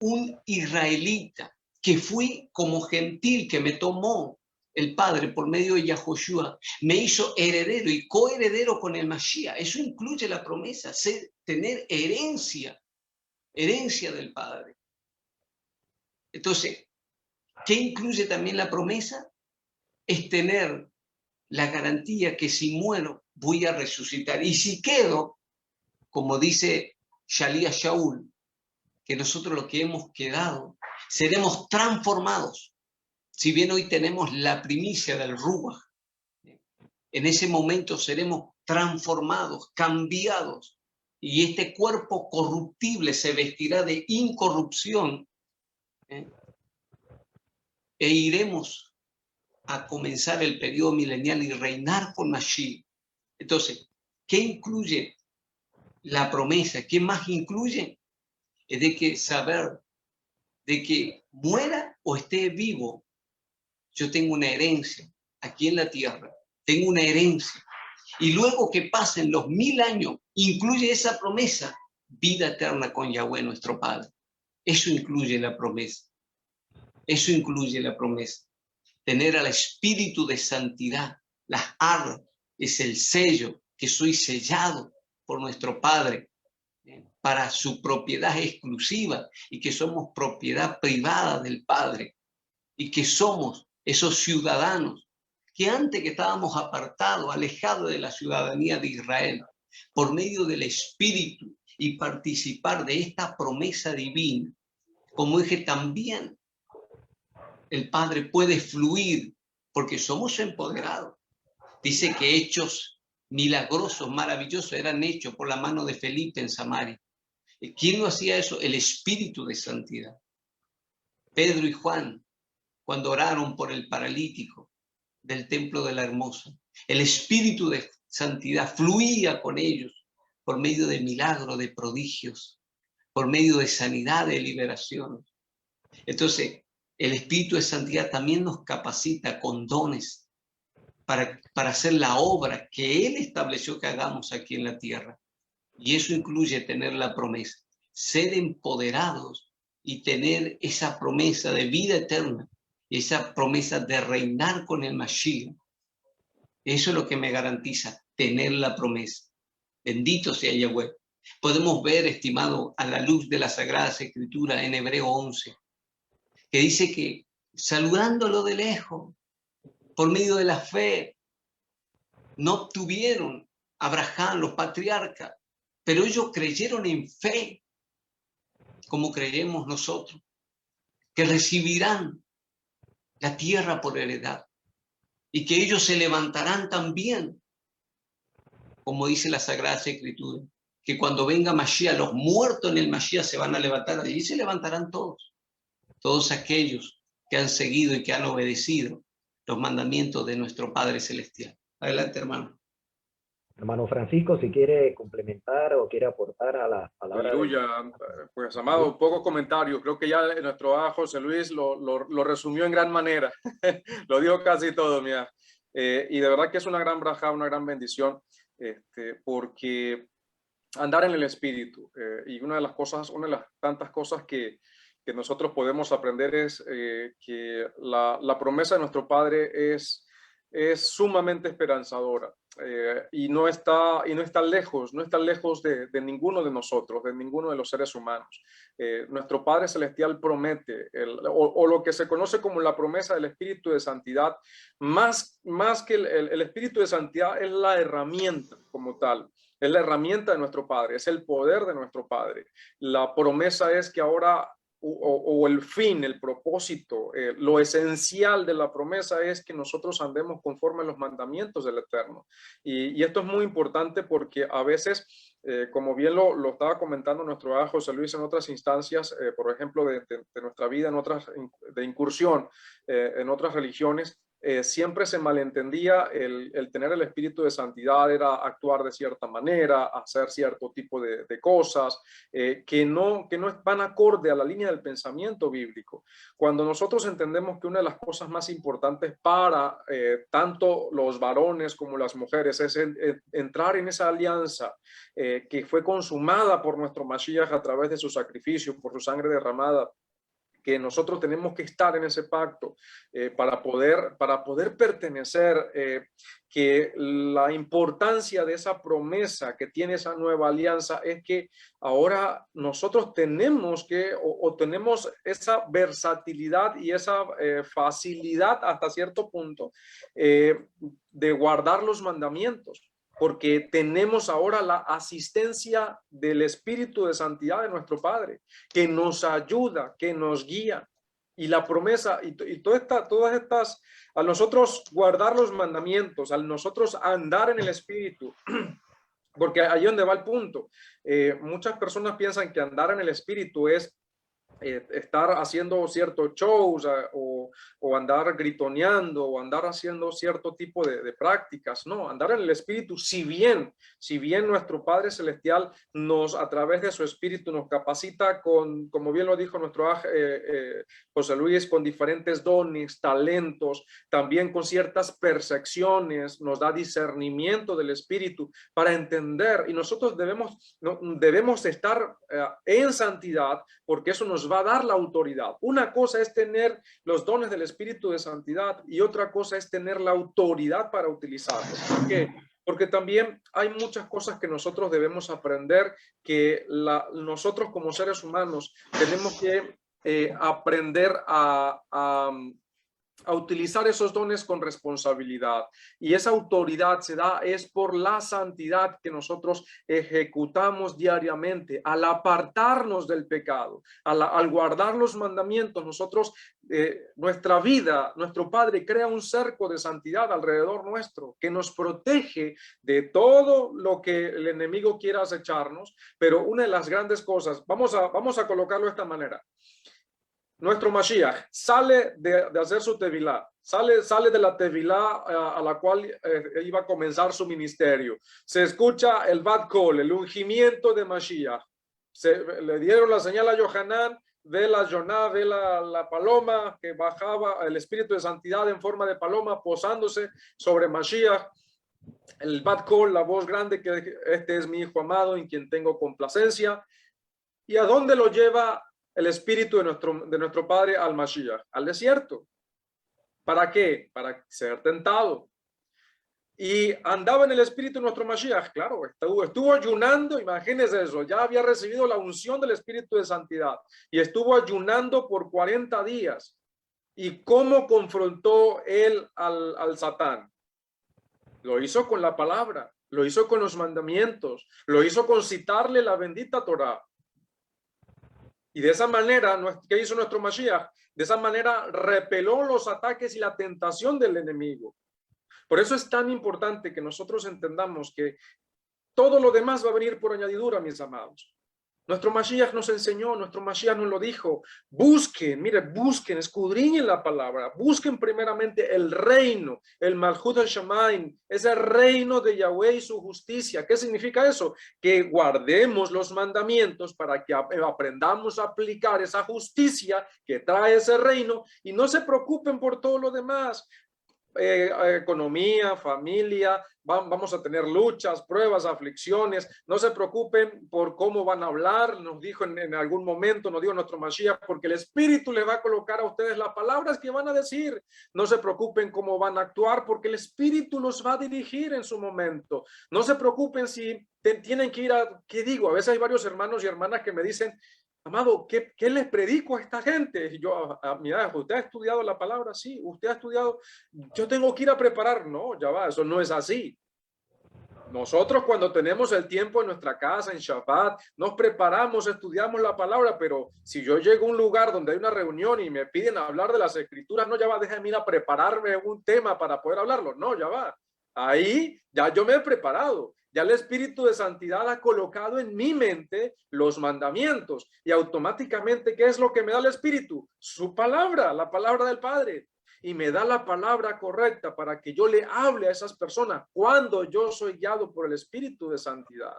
un israelita, que fui como gentil, que me tomó el Padre por medio de Yahoshua, me hizo heredero y coheredero con el Mashiach. Eso incluye la promesa, tener herencia del Padre. Entonces, ¿qué incluye también la promesa? Es tener la garantía que si muero, voy a resucitar. Y si quedo, como dice Shalía Shaul, que nosotros los que hemos quedado, seremos transformados. Si bien hoy tenemos la primicia del Ruach, en ese momento seremos transformados, cambiados, y este cuerpo corruptible se vestirá de incorrupción, e iremos a comenzar el periodo milenial y reinar con Mashiach. Entonces, ¿qué incluye la promesa? ¿Qué más incluye? Es de que saber de que muera o esté vivo, yo tengo una herencia aquí en la tierra, tengo una herencia. Y luego que pasen los 1000 años, incluye esa promesa, vida eterna con Yahweh nuestro Padre. Eso incluye la promesa. Eso incluye la promesa. Tener al espíritu de santidad, las arras, es el sello, que soy sellado por nuestro Padre para su propiedad exclusiva, y que somos propiedad privada del Padre, y que somos esos ciudadanos que antes que estábamos apartados, alejados de la ciudadanía de Israel, por medio del Espíritu y participar de esta promesa divina. Como dije, también el Padre puede fluir porque somos empoderados. Dice que Hechos milagrosos, maravillosos, eran hechos por la mano de Felipe en Samaria. ¿Quién no hacía eso? El Espíritu de santidad. Pedro y Juan, cuando oraron por el paralítico del templo de la Hermosa, el Espíritu de santidad fluía con ellos por medio de milagros, de prodigios, por medio de sanidad, de liberación. Entonces, el Espíritu de santidad también nos capacita con dones para hacer la obra que Él estableció que hagamos aquí en la tierra. Y eso incluye tener la promesa, ser empoderados y tener esa promesa de vida eterna, esa promesa de reinar con el Mashiach. Eso es lo que me garantiza tener la promesa. Bendito sea Yahweh. Podemos ver, estimado, a la luz de las Sagradas Escrituras en Hebreo 11, que dice que saludándolo de lejos, por medio de la fe, no obtuvieron Abraham, los patriarcas, pero ellos creyeron en fe, como creemos nosotros, que recibirán la tierra por heredad y que ellos se levantarán también, como dice la Sagrada Escritura, que cuando venga Mashiach, los muertos en el Mashiach se van a levantar, allí se levantarán todos aquellos que han seguido y que han obedecido los mandamientos de nuestro Padre Celestial. Adelante, hermano. Hermano Francisco, si quiere complementar o quiere aportar a la palabra. Aleluya. Pues, amado, pocos comentarios. Creo que ya nuestro José Luis lo resumió en gran manera. Lo dijo casi todo, mira. Y de verdad que es una gran braja, una gran bendición, porque andar en el Espíritu. Y una de las tantas cosas que nosotros podemos aprender es que la promesa de nuestro Padre es sumamente esperanzadora, y no está lejos de ninguno de nosotros, de ninguno de los seres humanos. Nuestro Padre Celestial promete, o lo que se conoce como la promesa del Espíritu de Santidad, más que el Espíritu de Santidad es la herramienta como tal. Es la herramienta de nuestro Padre, es el poder de nuestro Padre. La promesa es que ahora, o el fin, el propósito, lo esencial de la promesa es que nosotros andemos conforme a los mandamientos del Eterno. Y esto es muy importante porque a veces, como bien lo estaba comentando nuestro hermano José Luis en otras instancias, por ejemplo, de nuestra vida, de incursión en otras religiones, siempre se malentendía el tener el Espíritu de Santidad era actuar de cierta manera, hacer cierto tipo de cosas que no van acorde a la línea del pensamiento bíblico. Cuando nosotros entendemos que una de las cosas más importantes para tanto los varones como las mujeres es entrar en esa alianza que fue consumada por nuestro Mashiach a través de su sacrificio, por su sangre derramada, que nosotros tenemos que estar en ese pacto para poder pertenecer, que la importancia de esa promesa que tiene esa nueva alianza es que ahora nosotros tenemos tenemos esa versatilidad y esa facilidad hasta cierto punto de guardar los mandamientos, porque tenemos ahora la asistencia del Espíritu de Santidad de nuestro Padre, que nos ayuda, que nos guía. Y la promesa, y todas estas, al nosotros guardar los mandamientos, al nosotros andar en el Espíritu, porque ahí es donde va el punto. Muchas personas piensan que andar en el Espíritu es estar haciendo ciertos shows o andar gritoneando o andar haciendo cierto tipo de prácticas. No, andar en el Espíritu, si bien nuestro Padre Celestial a través de su Espíritu nos capacita como bien lo dijo nuestro José Luis, con diferentes dones, talentos, también con ciertas percepciones, nos da discernimiento del Espíritu para entender, y nosotros debemos estar en santidad, porque eso nos va a dar la autoridad. Una cosa es tener los dones del Espíritu de Santidad y otra cosa es tener la autoridad para utilizarlos. ¿Por qué? Porque también hay muchas cosas que nosotros debemos aprender, que nosotros como seres humanos tenemos que aprender a utilizar esos dones con responsabilidad. Y esa autoridad se da es por la santidad que nosotros ejecutamos diariamente, al apartarnos del pecado, al guardar los mandamientos. Nosotros, nuestra vida, nuestro Padre crea un cerco de santidad alrededor nuestro que nos protege de todo lo que el enemigo quiera acecharnos. Pero una de las grandes cosas, vamos a colocarlo de esta manera. Nuestro Mashiach sale de hacer su tevilá, sale de la tevilá a la cual iba a comenzar su ministerio. Se escucha el Bat Kol, el ungimiento de Mashiach. Le dieron la señal a Yohanan, ve la Yoná, ve la paloma que bajaba, el espíritu de santidad en forma de paloma posándose sobre Mashiach. El Bat Kol, la voz grande, que este es mi hijo amado en quien tengo complacencia. ¿Y a dónde lo lleva el espíritu de nuestro Padre al Mashiach? Al desierto. ¿Para qué? Para ser tentado. Y andaba en el espíritu de nuestro Mashiach, claro, estuvo ayunando, imagínense eso, ya había recibido la unción del espíritu de santidad y estuvo ayunando por 40 días. ¿Y cómo confrontó él al Satán? Lo hizo con la palabra, lo hizo con los mandamientos, lo hizo con citarle la bendita Torá. Y de esa manera, ¿qué hizo nuestro Mashiach? De esa manera repeló los ataques y la tentación del enemigo. Por eso es tan importante que nosotros entendamos que todo lo demás va a venir por añadidura, mis amados. Nuestro Mashiach nos enseñó, nuestro Mashiach nos lo dijo. Busquen, miren, busquen, escudriñen la palabra. Busquen primeramente el reino, el Malchut HaShamayim, ese reino de Yahweh y su justicia. ¿Qué significa eso? Que guardemos los mandamientos para que aprendamos a aplicar esa justicia que trae ese reino y no se preocupen por todo lo demás. Economía, familia, vamos a tener luchas, pruebas, aflicciones. No se preocupen por cómo van a hablar, nos dijo en algún momento, nos dijo nuestro Mashiach, porque el Espíritu le va a colocar a ustedes las palabras que van a decir. No se preocupen cómo van a actuar, porque el Espíritu los va a dirigir en su momento. No se preocupen si tienen que ir ¿qué digo? A veces hay varios hermanos y hermanas que me dicen, amado, ¿qué les predico a esta gente? Y yo, mira, ¿usted ha estudiado la palabra? Sí. ¿Usted ha estudiado? Yo tengo que ir a preparar. No, ya va, eso no es así. Nosotros cuando tenemos el tiempo en nuestra casa, en Shabbat, nos preparamos, estudiamos la palabra, pero si yo llego a un lugar donde hay una reunión y me piden hablar de las escrituras, no, ya va, déjame ir a prepararme un tema para poder hablarlo. No, ya va. Ahí ya yo me he preparado. Ya el Espíritu de Santidad ha colocado en mi mente los mandamientos y automáticamente, ¿qué es lo que me da el Espíritu? Su palabra, la palabra del Padre. Y me da la palabra correcta para que yo le hable a esas personas cuando yo soy guiado por el Espíritu de Santidad.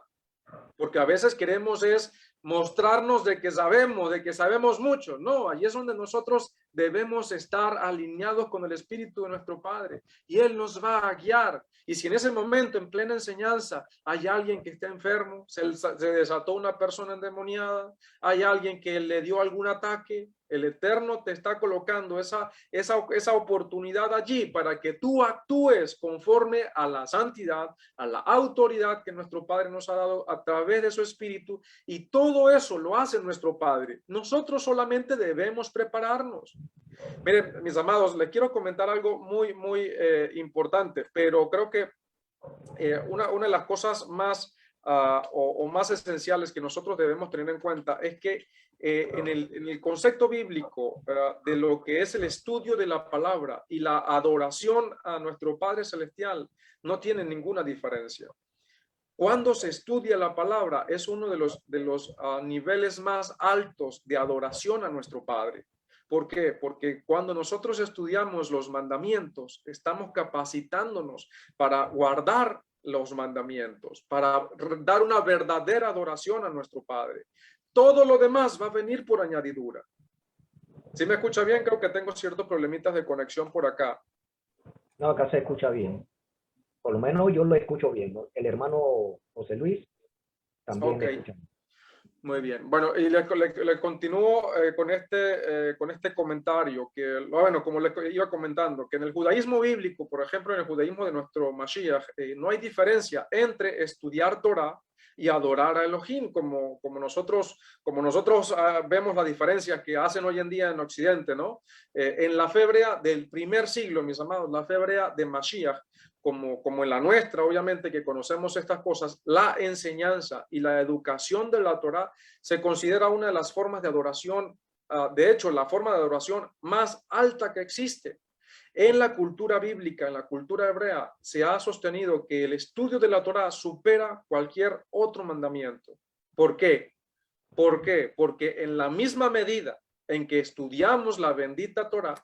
Porque a veces queremos es mostrarnos de que sabemos mucho. No, ahí es donde nosotros debemos estar alineados con el Espíritu de nuestro Padre y Él nos va a guiar. Y si en ese momento, en plena enseñanza, hay alguien que está enfermo, se desató una persona endemoniada, hay alguien que le dio algún ataque, el Eterno te está colocando esa oportunidad allí para que tú actúes conforme a la santidad, a la autoridad que nuestro Padre nos ha dado a través de su Espíritu, y todo eso lo hace nuestro Padre. Nosotros solamente debemos prepararnos. Miren, mis amados, les quiero comentar algo muy importante, pero creo que una de las cosas más o más esenciales que nosotros debemos tener en cuenta es que en el concepto bíblico de lo que es el estudio de la palabra y la adoración a nuestro Padre Celestial no tiene ninguna diferencia. Cuando se estudia la palabra es uno de los niveles más altos de adoración a nuestro Padre. ¿Por qué? Porque cuando nosotros estudiamos los mandamientos, estamos capacitándonos para guardar los mandamientos, para dar una verdadera adoración a nuestro Padre. Todo lo demás va a venir por añadidura. ¿Sí me escucha bien? Creo que tengo ciertos problemitas de conexión por acá. No, acá se escucha bien. Por lo menos yo lo escucho bien, ¿no? El hermano José Luis también lo escucha. Muy bien. Bueno, y le continúo con este comentario que, bueno, como le iba comentando, que en el judaísmo bíblico, por ejemplo, en el judaísmo de nuestro Mashiach, no hay diferencia entre estudiar Torah, y adorar a Elohim, como nosotros vemos la diferencia que hacen hoy en día en Occidente, ¿no? En la fe hebrea del primer siglo, mis amados, la fe hebrea de Mashiach, como en la nuestra, obviamente, que conocemos estas cosas, la enseñanza y la educación de la Torá se considera una de las formas de adoración, de hecho, la forma de adoración más alta que existe. En la cultura bíblica, en la cultura hebrea, se ha sostenido que el estudio de la Torá supera cualquier otro mandamiento. ¿Por qué? ¿Por qué? Porque en la misma medida en que estudiamos la bendita Torá,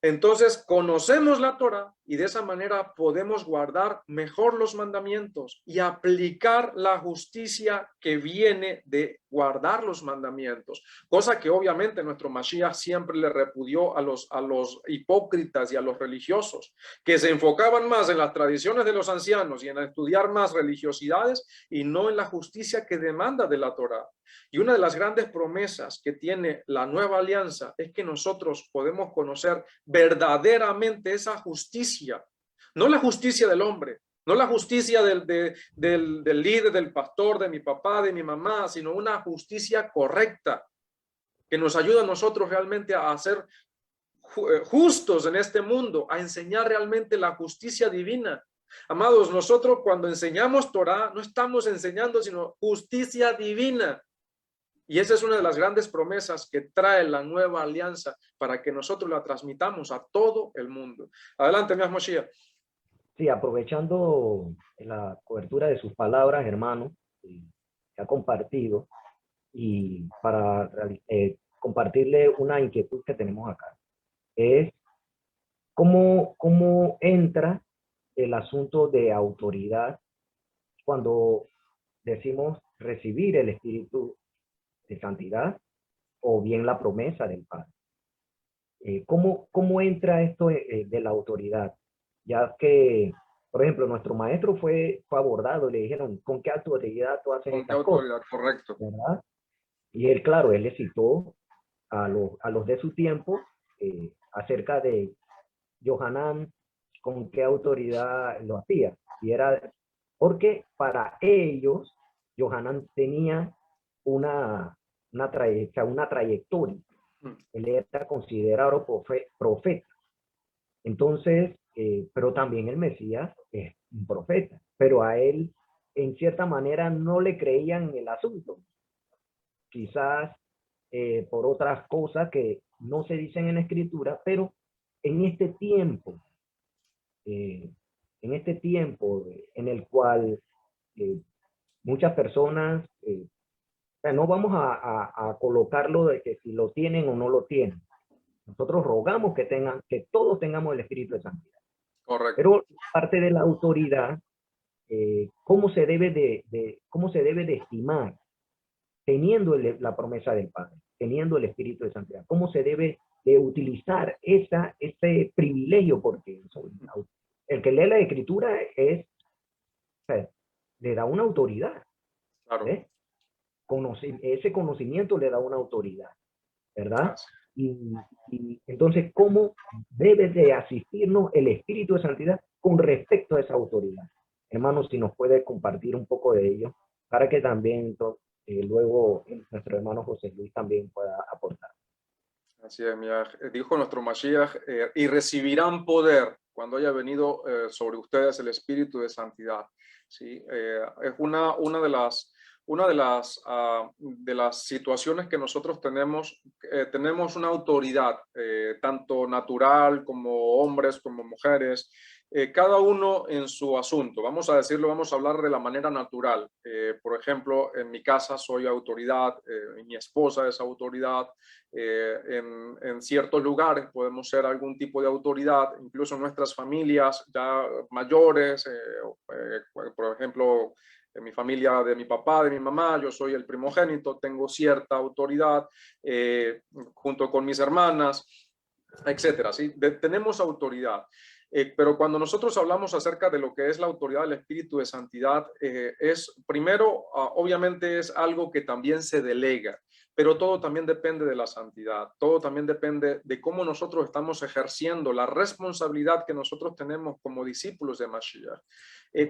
entonces conocemos la Torá y de esa manera podemos guardar mejor los mandamientos y aplicar la justicia que viene de guardar los mandamientos, cosa que obviamente nuestro Mashiach siempre le repudió a los hipócritas y a los religiosos, que se enfocaban más en las tradiciones de los ancianos y en estudiar más religiosidades y no en la justicia que demanda de la Torá. Y una de las grandes promesas que tiene la nueva alianza es que nosotros podemos conocer verdaderamente esa justicia, no la justicia del hombre, no la justicia del líder, del pastor, de mi papá, de mi mamá, sino una justicia correcta que nos ayuda a nosotros realmente a ser justos en este mundo, a enseñar realmente la justicia divina. Amados, nosotros cuando enseñamos Torá no estamos enseñando sino justicia divina. Y esa es una de las grandes promesas que trae la nueva alianza para que nosotros la transmitamos a todo el mundo. Adelante, mi Moshiach. Sí, aprovechando la cobertura de sus palabras, hermano, que ha compartido, y para compartirle una inquietud que tenemos acá, es cómo entra el asunto de autoridad cuando decimos recibir el Espíritu de santidad o bien la promesa del Padre. ¿Cómo entra esto de la autoridad? Ya que, por ejemplo, nuestro maestro fue abordado y le dijeron, ¿con qué autoridad tú haces estas cosas? Correcto. ¿Verdad? Y él, claro, él le citó a los de su tiempo acerca de Yohanan, con qué autoridad lo hacía. Y era porque para ellos, Yohanan tenía una trayectoria. Él era considerado profeta. Entonces, pero también el Mesías es un profeta. Pero a él, en cierta manera, no le creían el asunto. Quizás por otras cosas que no se dicen en la Escritura, pero en este tiempo en el cual muchas personas, o sea, no vamos a colocarlo de que si lo tienen o no lo tienen. Nosotros rogamos que todos tengamos el Espíritu de Santidad. Correcto. Pero parte de la autoridad, ¿cómo se debe de estimar teniendo la promesa del Padre, teniendo el Espíritu de Santidad? ¿Cómo se debe de utilizar ese privilegio? Porque el que lee la Escritura o sea, le da una autoridad. Claro. Ese conocimiento le da una autoridad, ¿verdad? Y entonces, ¿cómo debe de asistirnos el Espíritu de Santidad con respecto a esa autoridad? Hermanos, si nos puede compartir un poco de ello, para que también luego nuestro hermano José Luis también pueda aportar. Así es, dijo nuestro Mashiach, y recibirán poder cuando haya venido sobre ustedes el Espíritu de Santidad. ¿Sí? Es una de las situaciones que nosotros tenemos una autoridad, tanto natural como hombres, como mujeres, cada uno en su asunto. Vamos a decirlo, vamos a hablar de la manera natural. Por ejemplo, en mi casa soy autoridad, mi esposa es autoridad, en ciertos lugares podemos ser algún tipo de autoridad, incluso en nuestras familias ya mayores, por ejemplo, en mi familia de mi papá, de mi mamá, yo soy el primogénito, tengo cierta autoridad junto con mis hermanas, etcétera. ¿Sí? Tenemos autoridad. Pero cuando nosotros hablamos acerca de lo que es la autoridad del Espíritu de Santidad, es primero, obviamente es algo que también se delega, pero todo también depende de la santidad, todo también depende de cómo nosotros estamos ejerciendo la responsabilidad que nosotros tenemos como discípulos de Mashiach.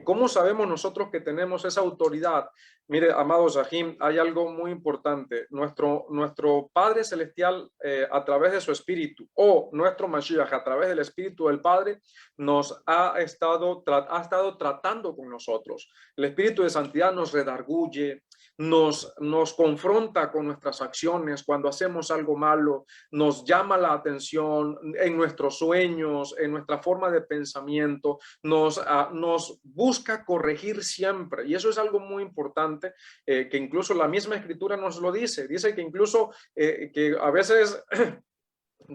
¿Cómo sabemos nosotros que tenemos esa autoridad? Mire, amados Sahim, hay algo muy importante. Nuestro Padre Celestial, a través de su Espíritu, o nuestro Mashiach, a través del Espíritu del Padre, nos ha estado tratando con nosotros. El Espíritu de Santidad nos redarguye, nos confronta con nuestras acciones cuando hacemos algo malo, nos llama la atención en nuestros sueños, en nuestra forma de pensamiento, nos busca corregir siempre, y eso es algo muy importante, que incluso la misma Escritura nos lo dice que incluso que a veces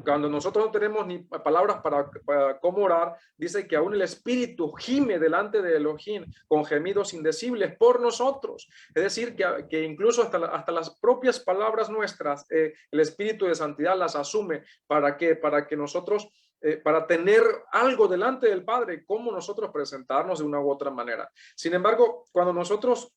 cuando nosotros no tenemos ni palabras para cómo orar, dice que aún el Espíritu gime delante de Elohim con gemidos indecibles por nosotros. Es decir, que incluso hasta las propias palabras nuestras, el Espíritu de Santidad las asume. ¿Para qué? Para que nosotros, para tener algo delante del Padre, cómo nosotros presentarnos de una u otra manera. Sin embargo, cuando nosotros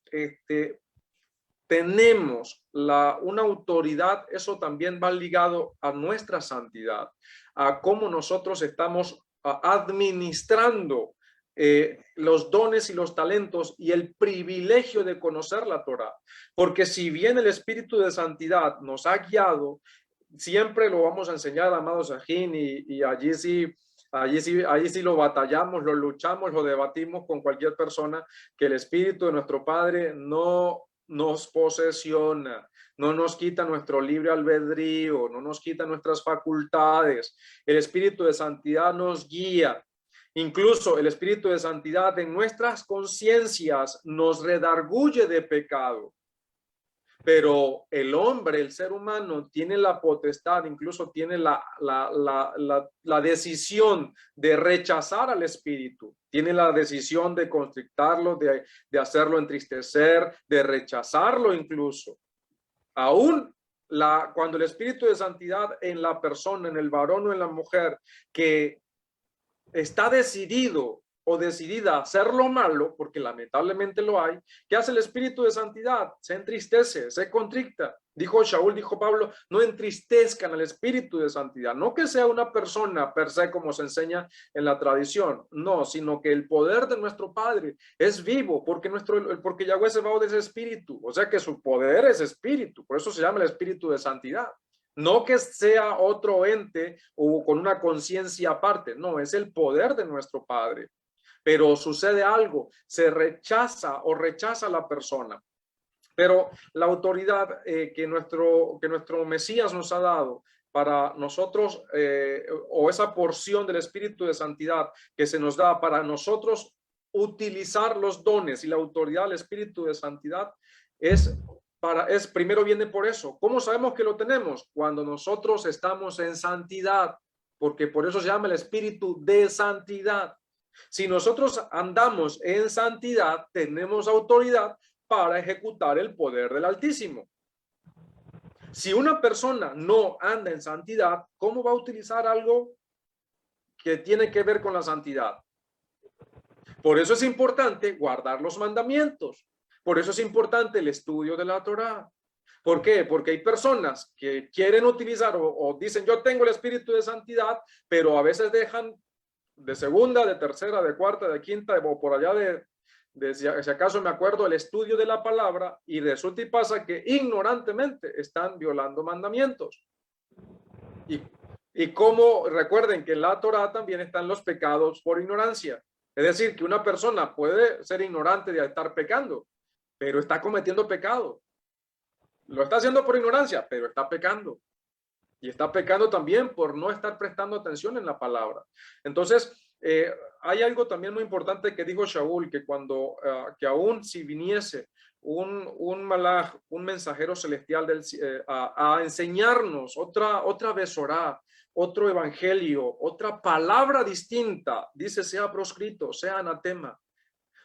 tenemos una autoridad, eso también va ligado a nuestra santidad, a cómo nosotros estamos administrando los dones y los talentos y el privilegio de conocer la Torá. Porque si bien el Espíritu de Santidad nos ha guiado, siempre lo vamos a enseñar, amados Sahim, y allí sí lo batallamos, lo luchamos, lo debatimos con cualquier persona, que el Espíritu de nuestro Padre no nos posesiona, no nos quita nuestro libre albedrío, no nos quita nuestras facultades. El Espíritu de Santidad nos guía. Incluso el Espíritu de Santidad en nuestras conciencias nos redarguye de pecado. Pero el hombre, el ser humano, tiene la potestad, incluso tiene la decisión de rechazar al Espíritu. Tiene la decisión de constrictarlo, de hacerlo entristecer, de rechazarlo incluso. Aún cuando el Espíritu de Santidad en la persona, en el varón o en la mujer, que está decidido o decidida a hacer lo malo, porque lamentablemente lo hay, ¿qué hace el Espíritu de Santidad? Se entristece, se contricta. Dijo Shaul, dijo Pablo, no entristezcan al Espíritu de Santidad. No que sea una persona per se como se enseña en la tradición, no, sino que el poder de nuestro Padre es vivo, porque Yahweh Sebaot es Espíritu, o sea que su poder es Espíritu, por eso se llama el Espíritu de Santidad. No que sea otro ente o con una conciencia aparte, no, es el poder de nuestro Padre. Pero sucede algo, se rechaza a la persona. Pero la autoridad que nuestro Mesías nos ha dado para nosotros, o esa porción del Espíritu de Santidad que se nos da para nosotros utilizar los dones y la autoridad del Espíritu de Santidad, primero viene por eso. ¿Cómo sabemos que lo tenemos? Cuando nosotros estamos en santidad, porque por eso se llama el Espíritu de Santidad. Si nosotros andamos en santidad, tenemos autoridad para ejecutar el poder del Altísimo. Si una persona no anda en santidad, ¿cómo va a utilizar algo que tiene que ver con la santidad? Por eso es importante guardar los mandamientos. Por eso es importante el estudio de la Torá. ¿Por qué? Porque hay personas que quieren utilizar o dicen yo tengo el Espíritu de Santidad, pero a veces dejan de segunda, de tercera, de cuarta, de quinta, o por allá si acaso me acuerdo, el estudio de la palabra, y resulta y pasa que ignorantemente están violando mandamientos. Y como recuerden que en la Torá también están los pecados por ignorancia. Es decir, que una persona puede ser ignorante de estar pecando, pero está cometiendo pecado. Lo está haciendo por ignorancia, pero está pecando. Y está pecando también por no estar prestando atención en la palabra. Entonces, hay algo también muy importante que dijo Shaul, que aún si viniese un malaj, un mensajero celestial a enseñarnos otra besorá, otro evangelio, otra palabra distinta, dice sea proscrito, sea anatema.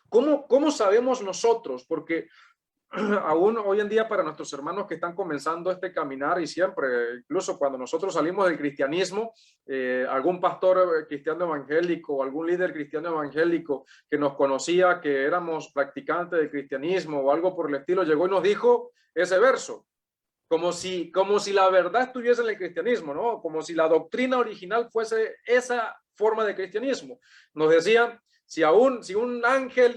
¿Cómo sabemos nosotros? Porque aún hoy en día para nuestros hermanos que están comenzando este caminar, y siempre, incluso cuando nosotros salimos del cristianismo, algún pastor cristiano evangélico o algún líder cristiano evangélico que nos conocía que éramos practicantes del cristianismo o algo por el estilo, llegó y nos dijo ese verso. como si la verdad estuviese en el cristianismo, ¿no? Como si la doctrina original fuese esa forma de cristianismo. Nos decían, si un ángel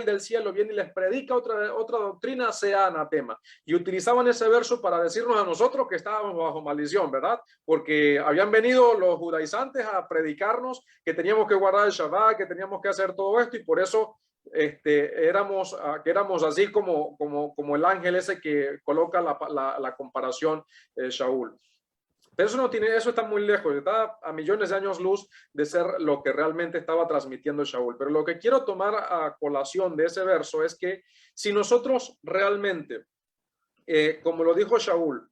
del cielo viene y les predica otra doctrina, sea anatema. Y utilizaban ese verso para decirnos a nosotros que estábamos bajo maldición, ¿verdad? Porque habían venido los judaizantes a predicarnos que teníamos que guardar el Shabbat, que teníamos que hacer todo esto, y por eso éramos así como el ángel ese que coloca la comparación Shaul. Pero eso está muy lejos, está a millones de años luz de ser lo que realmente estaba transmitiendo Shaul. Pero lo que quiero tomar a colación de ese verso es que si nosotros realmente, como lo dijo Shaul,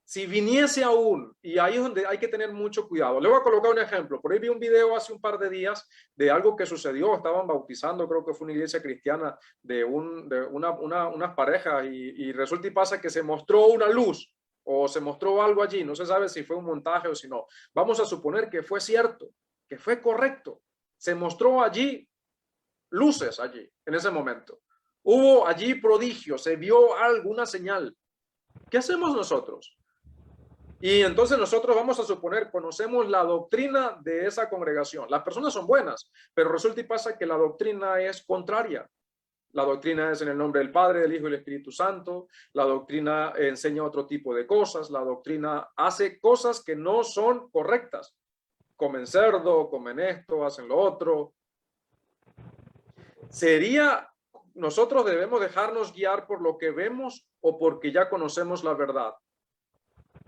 si viniese aún, y ahí es donde hay que tener mucho cuidado. Le voy a colocar un ejemplo. Por ahí vi un video hace un par de días de algo que sucedió. Estaban bautizando, creo que fue una iglesia cristiana de unas parejas, y resulta y pasa que se mostró una luz o se mostró algo allí. No se sabe si fue un montaje o si no. Vamos a suponer que fue cierto, que fue correcto. Se mostró allí luces allí en ese momento. Hubo allí prodigios, se vio alguna señal. ¿Qué hacemos nosotros? Y entonces nosotros vamos a suponer, conocemos la doctrina de esa congregación. Las personas son buenas, pero resulta y pasa que la doctrina es contraria. La doctrina es en el nombre del Padre, del Hijo y del Espíritu Santo. La doctrina enseña otro tipo de cosas. La doctrina hace cosas que no son correctas. Comen cerdo, comen esto, hacen lo otro. Nosotros debemos dejarnos guiar por lo que vemos o porque ya conocemos la verdad.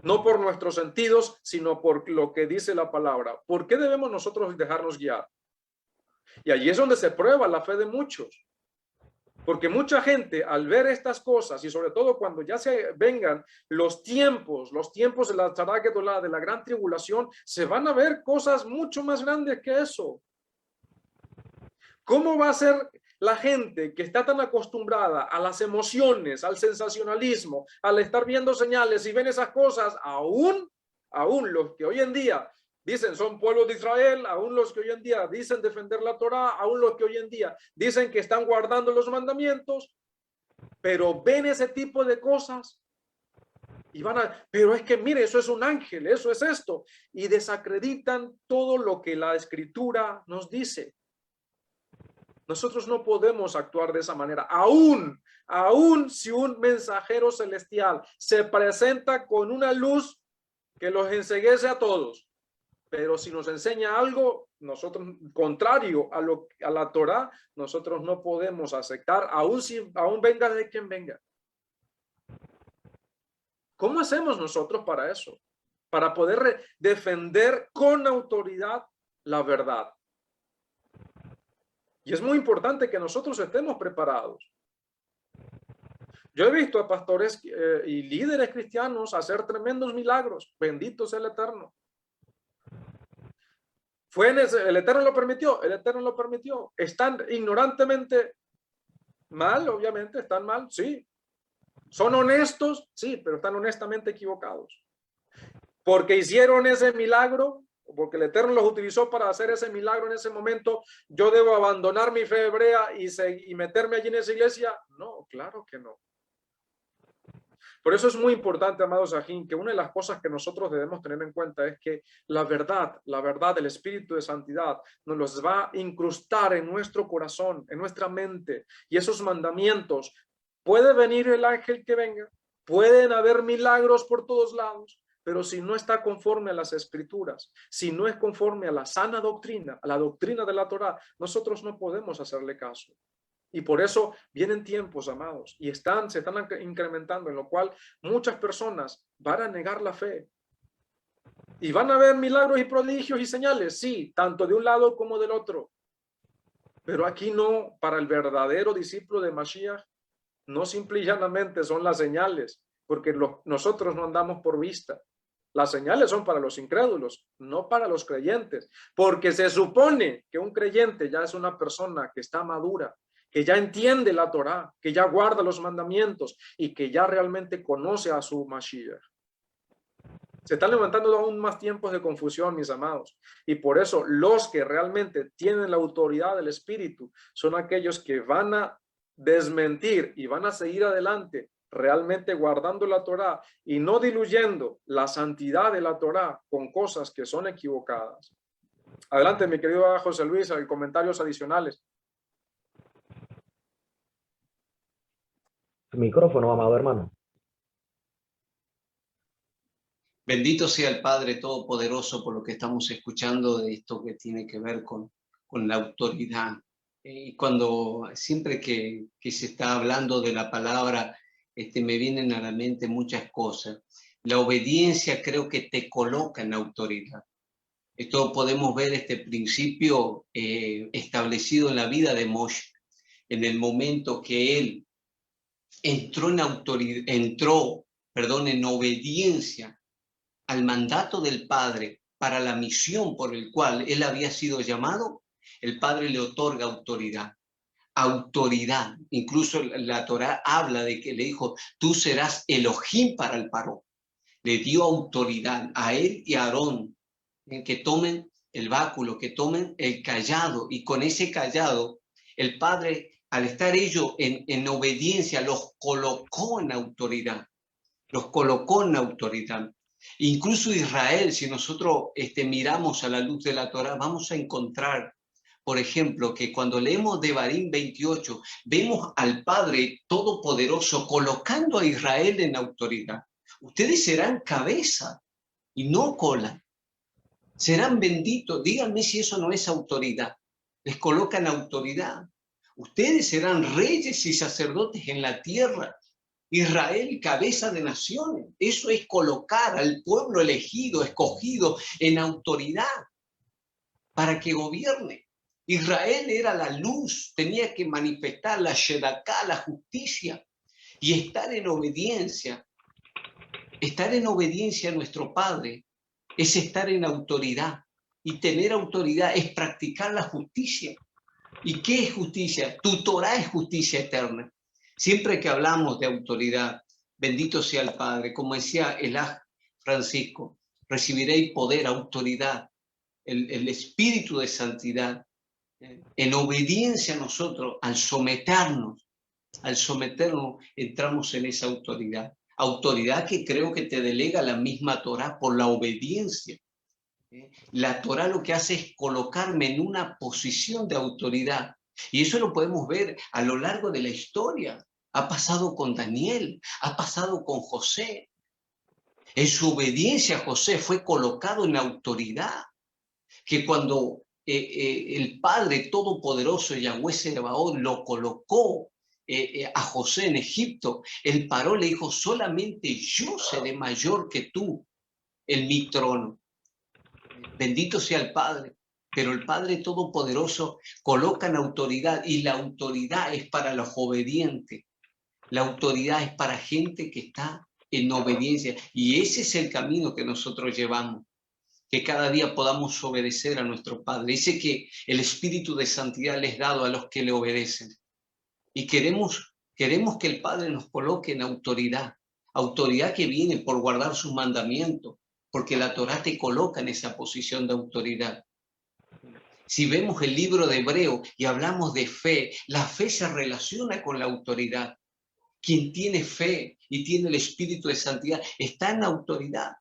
No por nuestros sentidos, sino por lo que dice la palabra. ¿Por qué debemos nosotros dejarnos guiar? Y allí es donde se prueba la fe de muchos. Porque mucha gente, al ver estas cosas, y sobre todo cuando ya se vengan los tiempos de la Tzara Gedolá, de la gran tribulación, se van a ver cosas mucho más grandes que eso. ¿Cómo va a ser la gente que está tan acostumbrada a las emociones, al sensacionalismo, al estar viendo señales y ven esas cosas, aún los que hoy en día dicen son pueblo de Israel, aún los que hoy en día dicen defender la Torá, aún los que hoy en día dicen que están guardando los mandamientos, pero ven ese tipo de cosas y pero es que mire, eso es un ángel, eso es esto, y desacreditan todo lo que la Escritura nos dice. Nosotros no podemos actuar de esa manera. Aún si un mensajero celestial se presenta con una luz que los enceguece a todos, pero si nos enseña algo nosotros contrario a la Torá, nosotros no podemos aceptar, aún venga de quien venga. ¿Cómo hacemos nosotros para eso? Para poder defender con autoridad la verdad. Y es muy importante que nosotros estemos preparados. Yo he visto a pastores y líderes cristianos hacer tremendos milagros. Bendito sea el Eterno. El Eterno lo permitió. El Eterno lo permitió. ¿Están ignorantemente mal? Obviamente, están mal. Sí. ¿Son honestos? Sí, pero están honestamente equivocados. Porque hicieron ese milagro, porque el Eterno los utilizó para hacer ese milagro en ese momento, ¿yo debo abandonar mi fe hebrea y meterme allí en esa iglesia? No, claro que no. Por eso es muy importante, amados Sajín, que una de las cosas que nosotros debemos tener en cuenta es que la verdad, el Espíritu de Santidad nos los va a incrustar en nuestro corazón, en nuestra mente, y esos mandamientos, puede venir el ángel que venga, pueden haber milagros por todos lados, pero si no está conforme a las Escrituras, si no es conforme a la sana doctrina, a la doctrina de la Torá, nosotros no podemos hacerle caso. Y por eso vienen tiempos, amados, y se están incrementando, en lo cual muchas personas van a negar la fe. Y van a haber milagros y prodigios y señales, sí, tanto de un lado como del otro. Pero aquí no, para el verdadero discípulo de Mashiach, no simple y llanamente son las señales, porque nosotros no andamos por vista. Las señales son para los incrédulos, no para los creyentes, porque se supone que un creyente ya es una persona que está madura, que ya entiende la Torá, que ya guarda los mandamientos y que ya realmente conoce a su Mashiach. Se están levantando aún más tiempos de confusión, mis amados, y por eso los que realmente tienen la autoridad del Espíritu son aquellos que van a desmentir y van a seguir adelante realmente guardando la Torá y no diluyendo la santidad de la Torá con cosas que son equivocadas. Adelante, mi querido José Luis, hay comentarios adicionales. Su micrófono, amado hermano. Bendito sea el Padre Todopoderoso por lo que estamos escuchando de esto que tiene que ver con la autoridad. Y cuando siempre que se está hablando de la palabra, me vienen a la mente muchas cosas. La obediencia creo que te coloca en autoridad. Esto podemos ver este principio establecido en la vida de Moshe, en el momento que él entró en obediencia al mandato del Padre para la misión por el cual él había sido llamado. El Padre le otorga autoridad. Autoridad. Incluso la Torá habla de que le dijo, tú serás Elohim para el Paró. Le dio autoridad a él y a Aarón, que tomen el báculo, que tomen el cayado, y con ese cayado el Padre, al estar ellos en obediencia, los colocó en autoridad. Los colocó en autoridad. Incluso Israel, si nosotros miramos a la luz de la Torá, vamos a encontrar, por ejemplo, que cuando leemos Devarim 28, vemos al Padre Todopoderoso colocando a Israel en autoridad. Ustedes serán cabeza y no cola. Serán benditos. Díganme si eso no es autoridad. Les colocan autoridad. Ustedes serán reyes y sacerdotes en la tierra. Israel, cabeza de naciones. Eso es colocar al pueblo elegido, escogido, en autoridad para que gobierne. Israel era la luz, tenía que manifestar la shedaká, la justicia, y estar en obediencia. Estar en obediencia a nuestro Padre es estar en autoridad, y tener autoridad es practicar la justicia. ¿Y qué es justicia? Tu Torá es justicia eterna. Siempre que hablamos de autoridad, bendito sea el Padre, como decía el Francisco, recibiréis poder, autoridad, el espíritu de santidad. En obediencia a nosotros, al someternos, entramos en esa autoridad. Autoridad que creo que te delega la misma Torá por la obediencia. La Torá lo que hace es colocarme en una posición de autoridad. Y eso lo podemos ver a lo largo de la historia. Ha pasado con Daniel, ha pasado con José. En su obediencia, José fue colocado en autoridad. Que cuando el Padre Todopoderoso, Yahweh Sebaot, lo colocó a José en Egipto, el Paró le dijo, solamente yo seré mayor que tú en mi trono. Bendito sea el Padre. Pero el Padre Todopoderoso coloca en autoridad, y la autoridad es para los obedientes. La autoridad es para gente que está en obediencia. Y ese es el camino que nosotros llevamos. Que cada día podamos obedecer a nuestro Padre. Dice que el Espíritu de Santidad les es dado a los que le obedecen. Y queremos que el Padre nos coloque en autoridad. Autoridad que viene por guardar sus mandamientos. Porque la Torá te coloca en esa posición de autoridad. Si vemos el libro de Hebreo y hablamos de fe, la fe se relaciona con la autoridad. Quien tiene fe y tiene el Espíritu de Santidad está en autoridad.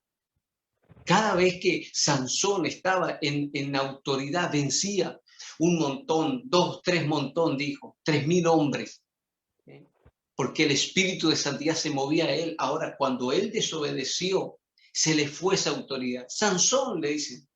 Cada vez que Sansón estaba en autoridad, vencía un montón, 2, 3 montón, dijo, 3,000 hombres. Porque el Espíritu de Santidad se movía a él. Ahora, cuando él desobedeció, se le fue esa autoridad. Sansón, le dicen,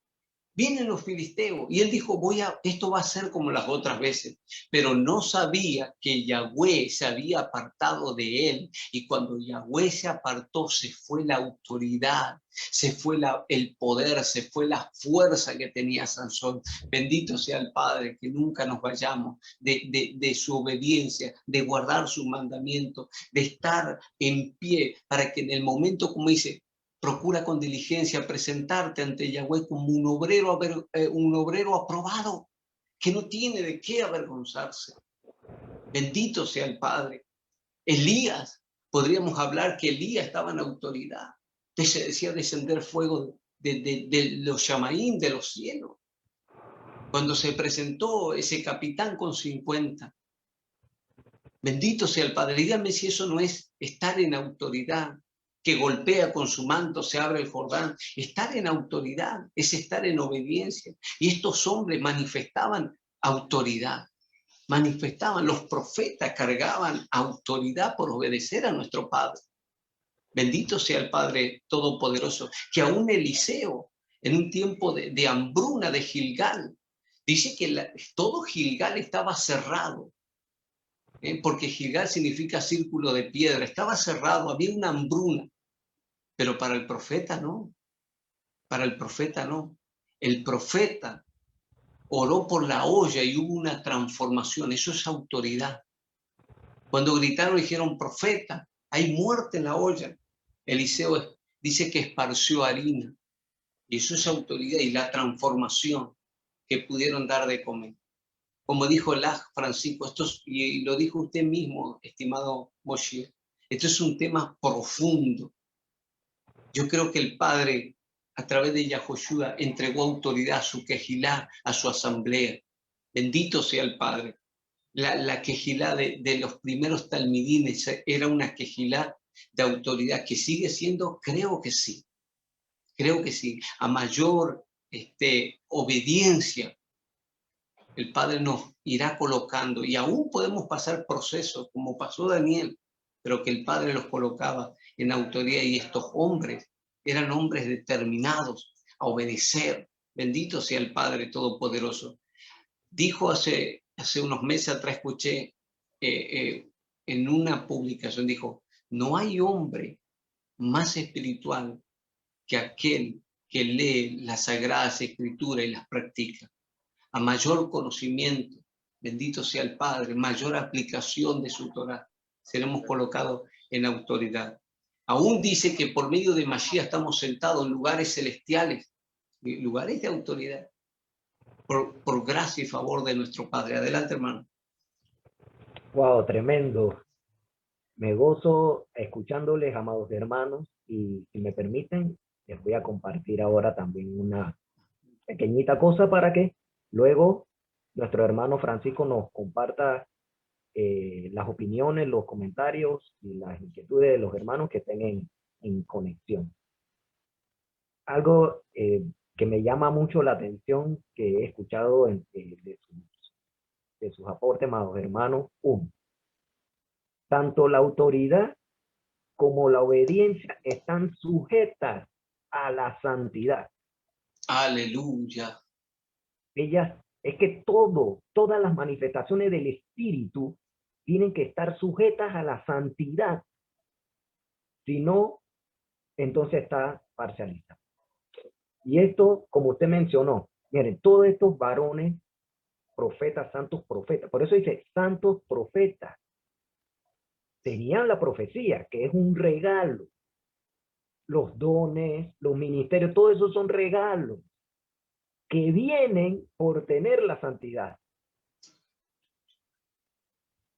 vienen los filisteos. Y él dijo, esto va a ser como las otras veces. Pero no sabía que Yahweh se había apartado de él. Y cuando Yahweh se apartó, se fue la autoridad, se fue el poder, se fue la fuerza que tenía Sansón. Bendito sea el Padre, que nunca nos vayamos de su obediencia, de guardar su mandamiento, de estar en pie, para que en el momento, como dice, procura con diligencia presentarte ante Yahweh como un obrero aprobado, que no tiene de qué avergonzarse. Bendito sea el Padre. Elías, podríamos hablar que Elías estaba en autoridad. Se decía descender fuego de los Shamaín, de los cielos. Cuando se presentó ese capitán con 50, Bendito sea el Padre. Díganme si eso no es estar en autoridad, que golpea con su manto, se abre el Jordán. Estar en autoridad es estar en obediencia. Y estos hombres manifestaban autoridad. Manifestaban, los profetas cargaban autoridad por obedecer a nuestro Padre. Bendito sea el Padre Todopoderoso, que aún Eliseo, en un tiempo de hambruna de Gilgal, dice que todo Gilgal estaba cerrado, porque Gilgal significa círculo de piedra, estaba cerrado, había una hambruna, pero para el profeta no, para el profeta no. El profeta oró por la olla y hubo una transformación, eso es autoridad. Cuando gritaron y dijeron, profeta, hay muerte en la olla, Eliseo dice que esparció harina, y eso es autoridad y la transformación que pudieron dar de comer. Como dijo el Francisco, y lo dijo usted mismo, estimado Moshe, esto es un tema profundo. Yo creo que el Padre, a través de Yahoshua, entregó autoridad a su quejilá, a su asamblea. Bendito sea el Padre. La quejilá de los primeros talmidines era una quejilá de autoridad que sigue siendo, creo que sí, a mayor obediencia, el Padre nos irá colocando y aún podemos pasar procesos como pasó Daniel, pero que el Padre los colocaba en autoridad y estos hombres eran hombres determinados a obedecer. Bendito sea el Padre Todopoderoso. Dijo hace unos meses atrás, escuché en una publicación, dijo, no hay hombre más espiritual que aquel que lee las Sagradas Escrituras y las practica. A mayor conocimiento, bendito sea el Padre, mayor aplicación de su Torah, seremos colocados en autoridad. Aún dice que por medio de Mashiach estamos sentados en lugares celestiales, lugares de autoridad, por gracia y favor de nuestro Padre. Adelante, hermano. Wow, tremendo. Me gozo escuchándoles, amados hermanos, y si me permiten, les voy a compartir ahora también una pequeñita cosa para que luego nuestro hermano Francisco nos comparta las opiniones, los comentarios y las inquietudes de los hermanos que estén en conexión. Algo que me llama mucho la atención que he escuchado de sus aportes, amados hermanos. Tanto la autoridad como la obediencia están sujetas a la santidad. Aleluya. Es que todas las manifestaciones del Espíritu tienen que estar sujetas a la santidad. Si no, entonces está parcialista. Y esto, como usted mencionó, miren, todos estos varones, profetas, santos profetas, por eso dice santos profetas, tenían la profecía, que es un regalo. Los dones, los ministerios, todo eso son regalos que vienen por tener la santidad.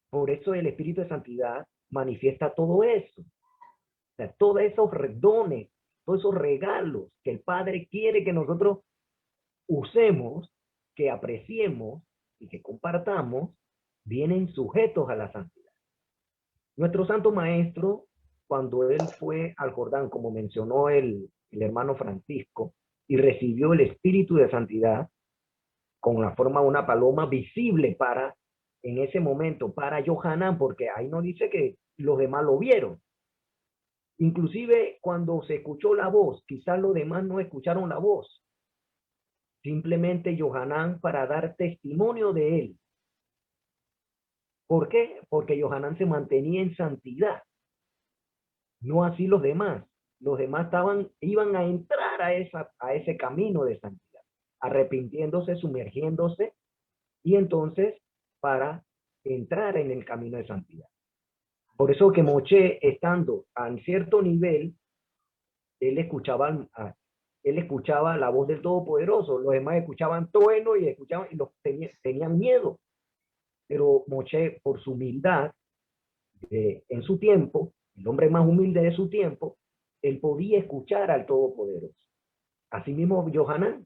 Por eso el Espíritu de Santidad manifiesta todo eso. O sea, todos esos dones, todos esos regalos que el Padre quiere que nosotros usemos, que apreciemos y que compartamos, vienen sujetos a la santidad. Nuestro Santo Maestro, cuando él fue al Jordán, como mencionó el hermano Francisco, y recibió el Espíritu de Santidad con la forma de una paloma visible para, en ese momento, para Yohanan, porque ahí no dice que los demás lo vieron. Inclusive cuando se escuchó la voz, quizás los demás no escucharon la voz. Simplemente Yohanan para dar testimonio de él. ¿Por qué? Porque Yohanan se mantenía en santidad. No así los demás. Los demás iban a entrar a ese camino de santidad, arrepintiéndose, sumergiéndose, y entonces para entrar en el camino de santidad. Por eso que Moshe, estando a cierto nivel, él escuchaba la voz del Todopoderoso. Los demás escuchaban trueno y tenían miedo. Pero Moshe, por su humildad, en su tiempo, el hombre más humilde de su tiempo, él podía escuchar al Todopoderoso. Asimismo, Yohanan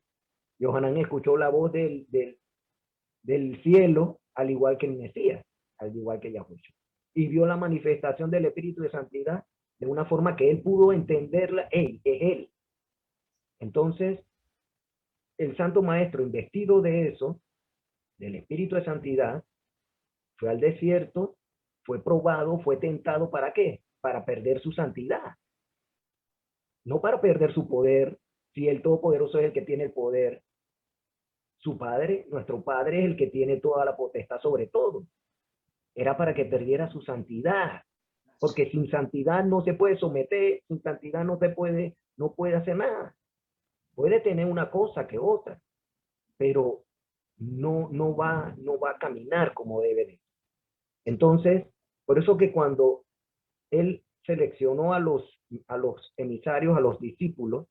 escuchó la voz del cielo, al igual que el Mesías, al igual que Yahushua. y vio la manifestación del Espíritu de Santidad de una forma que él pudo entenderla, es él. Entonces, el Santo Maestro, investido de eso, del Espíritu de Santidad, fue al desierto, fue probado, fue tentado, ¿para qué? Para perder su santidad. No para perder su poder, si el Todopoderoso es el que tiene el poder. Su Padre, nuestro Padre, es el que tiene toda la potestad sobre todo. Era para que perdiera su santidad. Porque sin santidad no se puede someter, sin santidad no puede hacer nada. Puede tener una cosa que otra, pero no va a caminar como debe de. Entonces, por eso que cuando él seleccionó a los emisarios, a los discípulos,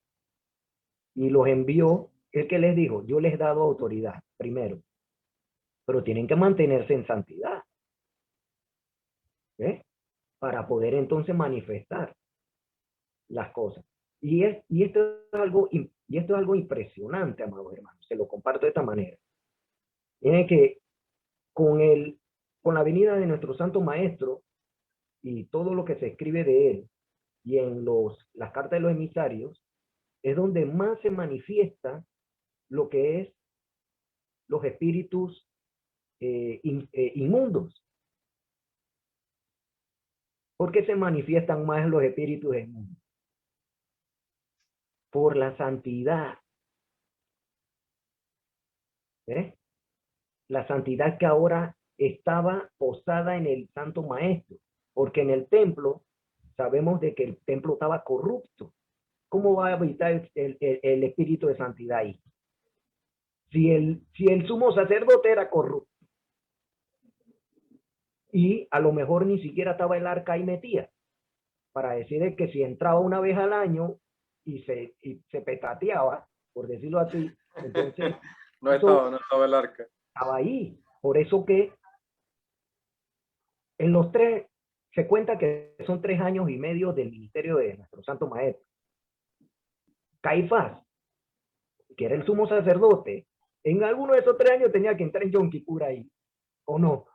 y los envió, el que les dijo, yo les he dado autoridad, primero, pero tienen que mantenerse en santidad, ¿eh? Para poder entonces manifestar las cosas. Y esto es algo impresionante, amados hermanos, se lo comparto de esta manera. Tiene que con la venida de nuestro Santo Maestro y todo lo que se escribe de él, y en las cartas de los emisarios, es donde más se manifiesta lo que es los espíritus inmundos. ¿Por qué se manifiestan más los espíritus inmundos? Por la santidad. ¿Eh? La santidad que ahora estaba posada en el Santo Maestro, porque en el templo sabemos de que el templo estaba corrupto. ¿Cómo va a habitar el espíritu de santidad ahí? Si el sumo sacerdote era corrupto y a lo mejor ni siquiera estaba el arca ahí metida, para decir que si entraba una vez al año y se petateaba, por decirlo así, entonces no estaba el arca. Estaba ahí. Por eso que en los 3, se cuenta que son 3 años y medio del ministerio de nuestro Santo Maestro. Caifás, que era el sumo sacerdote, en alguno de esos 3 años tenía que entrar en Yom Kippur ahí, ¿o no?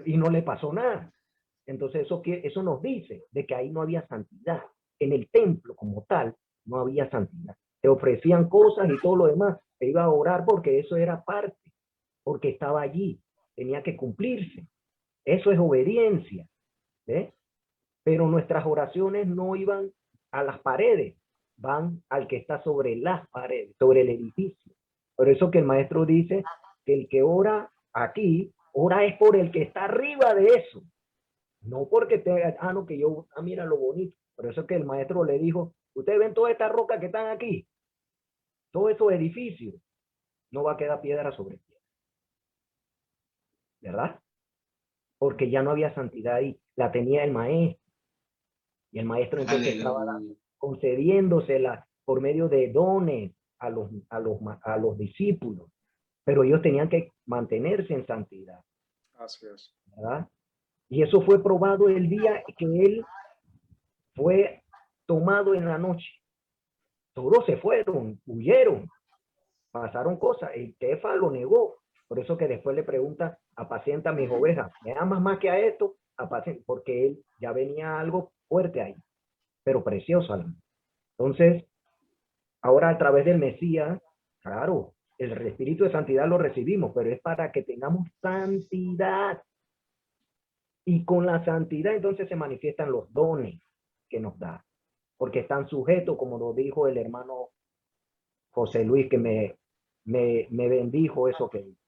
Y no le pasó nada. Entonces eso nos dice de que ahí no había santidad. En el templo como tal no había santidad. Te ofrecían cosas y todo lo demás. Te iba a orar porque eso era parte, porque estaba allí, tenía que cumplirse. Eso es obediencia. ¿Eh? Pero nuestras oraciones no iban a las paredes, van al que está sobre las paredes, sobre el edificio. Por eso que el maestro dice que el que ora aquí, ora es por el que está arriba de eso. No porque mira lo bonito. Por eso que el maestro le dijo, ustedes ven todas estas rocas que están aquí, todos esos edificios, no va a quedar piedra sobre piedra. ¿Verdad? Porque ya no había santidad ahí, la tenía el maestro. Y el maestro entonces estaba concediéndosela por medio de dones a los discípulos. Pero ellos tenían que mantenerse en santidad. Así es. ¿Verdad? Y eso fue probado el día que él fue tomado en la noche. Todos se fueron, huyeron, pasaron cosas. El Kefa lo negó. Por eso que después le pregunta, apacienta mis ovejas. ¿Me amas más que a esto? Porque él ya venía algo fuerte ahí, pero precioso. Entonces, ahora a través del Mesías, claro, el Espíritu de Santidad lo recibimos, pero es para que tengamos santidad. Y con la santidad entonces se manifiestan los dones que nos da, porque están sujetos, como lo dijo el hermano José Luis, que me bendijo eso que dijo.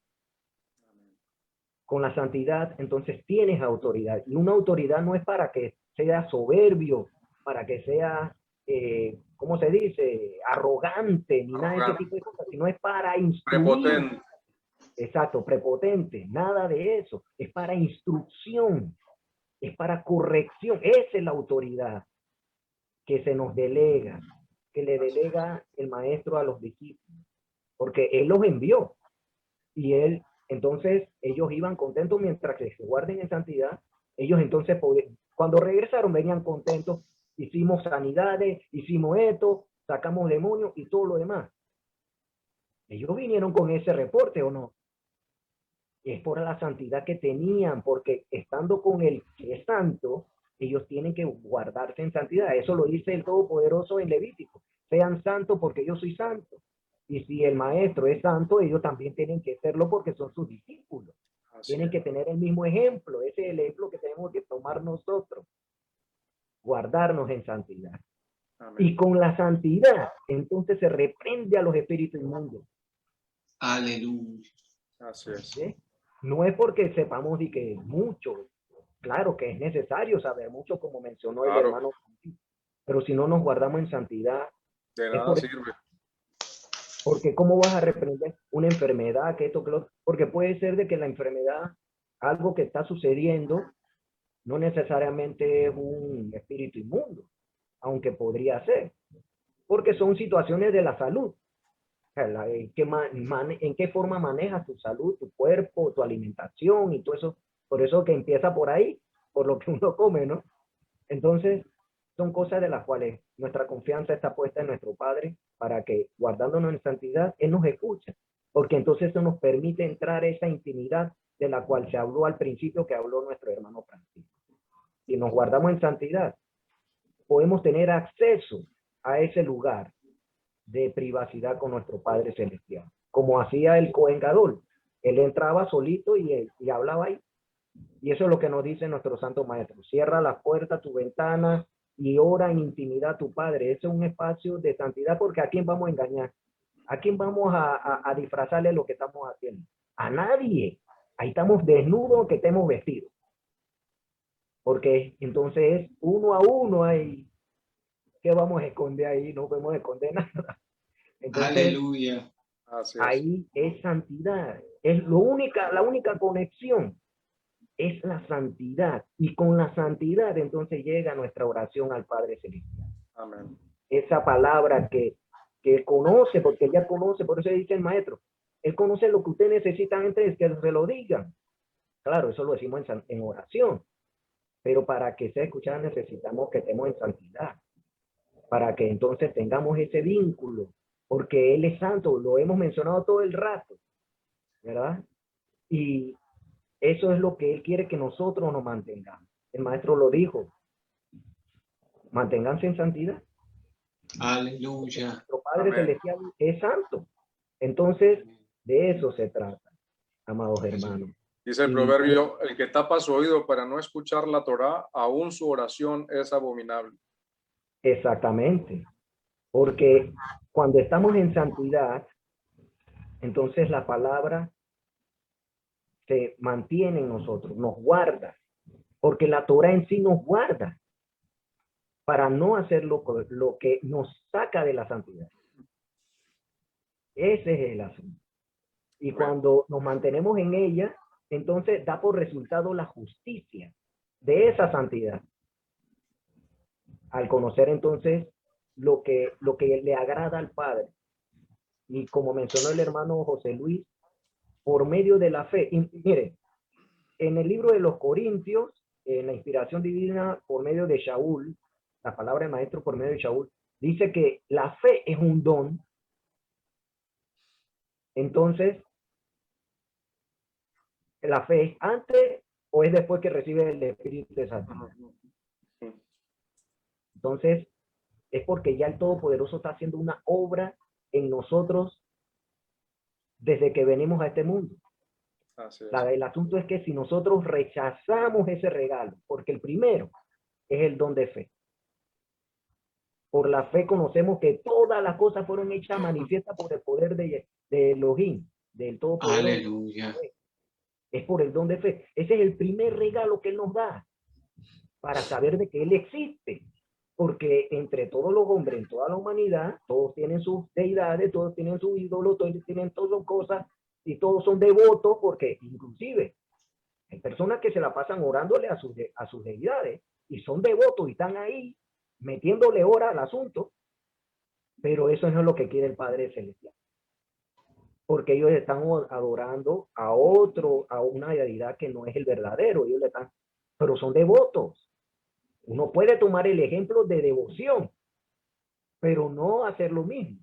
Con la santidad entonces tienes autoridad, y una autoridad no es para que sea soberbio, para que sea, ¿cómo se dice? Arrogante, ni nada de ese tipo de cosas, sino es para instruir. Prepotente. Exacto, prepotente, nada de eso, es para instrucción, es para corrección. Esa es la autoridad que se nos delega, que le delega el maestro a los discípulos, porque él los envió, y entonces ellos iban contentos mientras que se guarden en santidad. Ellos entonces, cuando regresaron, venían contentos, hicimos sanidades, hicimos esto, sacamos demonios y todo lo demás. Ellos vinieron con ese reporte, ¿o no? es por la santidad que tenían, porque estando con el que es santo, ellos tienen que guardarse en santidad. Eso lo dice el Todopoderoso en Levítico. Sean santos porque yo soy santo. Y si el maestro es santo, ellos también tienen que serlo porque son sus discípulos. Tienen que tener el mismo ejemplo. Ese es el ejemplo que tenemos que tomar nosotros. Guardarnos en santidad. Amén. Y con la santidad, entonces se reprende a los espíritus inmundos. Aleluya. Así es. ¿Sí? No es porque sepamos de que mucho, claro que es necesario saber mucho, como mencionó el Claro. hermano, pero si no nos guardamos en santidad, De es nada por sirve. porque ¿cómo vas a reprender una enfermedad que esto, que lo, porque puede ser de que la enfermedad, algo que está sucediendo, no necesariamente es un espíritu inmundo, aunque podría ser, porque son situaciones de la salud. ¿En qué forma manejas tu salud, tu cuerpo, tu alimentación y todo eso? Por eso que empieza por ahí, por lo que uno come, ¿no? Entonces, son cosas de las cuales nuestra confianza está puesta en nuestro Padre para que, guardándonos en santidad, Él nos escucha, porque entonces eso nos permite entrar a esa intimidad de la cual se habló al principio, que habló nuestro hermano Francisco. Si nos guardamos en santidad, podemos tener acceso a ese lugar de privacidad con nuestro Padre Celestial, como hacía el Cohen Gadol. Él entraba solito y hablaba ahí. Y eso es lo que nos dice nuestro Santo Maestro. Cierra la puerta, tu ventana y ora en intimidad a tu Padre. Ese es un espacio de santidad, porque ¿a quién vamos a engañar? ¿A quién vamos a disfrazarle lo que estamos haciendo? A nadie. Ahí estamos desnudos, que estemos vestidos. Porque entonces uno a uno hay, ¿qué vamos a esconder ahí? No podemos esconder nada. Entonces, Aleluya. Así es. ahí es santidad. Es la única conexión es la santidad. Y con la santidad entonces llega nuestra oración al Padre Celestial. Amén. Esa palabra que conoce, porque ya conoce, por eso dice el maestro, él conoce lo que usted necesita antes que se lo digan. Claro, eso lo decimos en oración, pero para que sea escuchada necesitamos que estemos en santidad, para que entonces tengamos ese vínculo, porque Él es santo, lo hemos mencionado todo el rato, ¿verdad? Y eso es lo que Él quiere que nosotros nos mantengamos. El maestro lo dijo, manténganse en santidad. Aleluya. Nuestro Padre Amén. Celestial es santo. Entonces, de eso se trata, amados hermanos. Dice el Y- proverbio, el que tapa su oído para no escuchar la Torá, aún su oración es abominable. Exactamente. Porque cuando estamos en santidad, entonces la palabra se mantiene en nosotros, nos guarda. Porque la Torah en sí nos guarda para no hacer lo que nos saca de la santidad. Ese es el asunto. Y cuando nos mantenemos en ella, entonces da por resultado la justicia de esa santidad. Al conocer entonces lo que le agrada al Padre. Y como mencionó el hermano José Luis, por medio de la fe. Y mire, en el libro de los Corintios, en la inspiración divina por medio de Shaul, la palabra de maestro por medio de Shaul, dice que la fe es un don. Entonces, ¿la fe es antes o es después que recibe el Espíritu de Santidad? Entonces, es porque ya el Todopoderoso está haciendo una obra en nosotros desde que venimos a este mundo. Así es. El asunto es que si nosotros rechazamos ese regalo, porque el primero es el don de fe. Por la fe conocemos que todas las cosas fueron hechas manifiestas por el poder de Elohim, del Todopoderoso. Aleluya. Es por el don de fe. Ese es el primer regalo que Él nos da para saber de que Él existe. Porque entre todos los hombres, en toda la humanidad, todos tienen sus deidades, todos tienen sus ídolos, todos tienen todas cosas y todos son devotos, porque inclusive hay personas que se la pasan orándole a sus deidades y son devotos y están ahí metiéndole hora al asunto, pero eso no es lo que quiere el Padre Celestial. Porque ellos están adorando a una deidad que no es el verdadero, ellos le están, pero son devotos. Uno puede tomar el ejemplo de devoción, pero no hacer lo mismo,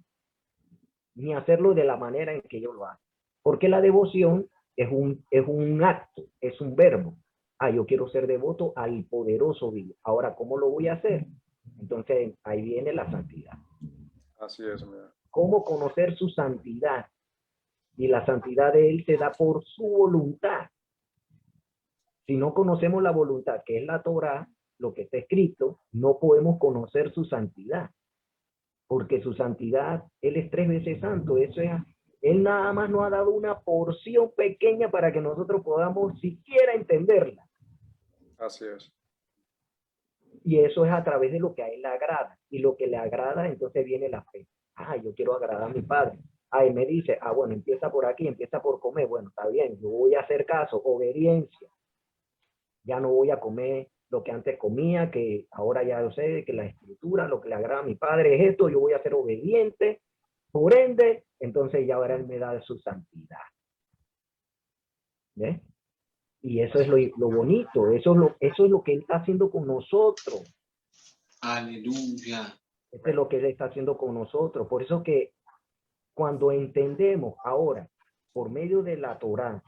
ni hacerlo de la manera en que ellos lo hacen. Porque la devoción es un acto, es un verbo. Yo quiero ser devoto al poderoso vivo. Ahora, ¿cómo lo voy a hacer? Entonces, ahí viene la santidad. Así es, mira. ¿Cómo conocer su santidad? Y la santidad de él se da por su voluntad. Si no conocemos la voluntad, que es la Torá, lo que está escrito, no podemos conocer su santidad. Porque su santidad, él es 3 veces santo. Eso es, él nada más nos ha dado una porción pequeña para que nosotros podamos siquiera entenderla. Así es. Y eso es a través de lo que a él le agrada. Y lo que le agrada, entonces viene la fe. Yo quiero agradar a mi padre. Él me dice, bueno, empieza por aquí, empieza por comer. Bueno, está bien, yo voy a hacer caso, obediencia. Ya no voy a comer lo que antes comía, que ahora ya yo sé que la escritura, lo que le agrada a mi padre es esto, yo voy a ser obediente. Por ende, entonces ya ahora él me da su santidad. ¿Ves? Y eso es lo bonito, eso es lo que él está haciendo con nosotros. Aleluya. Eso es lo que él está haciendo con nosotros. Por eso que cuando entendemos ahora, por medio de la Torá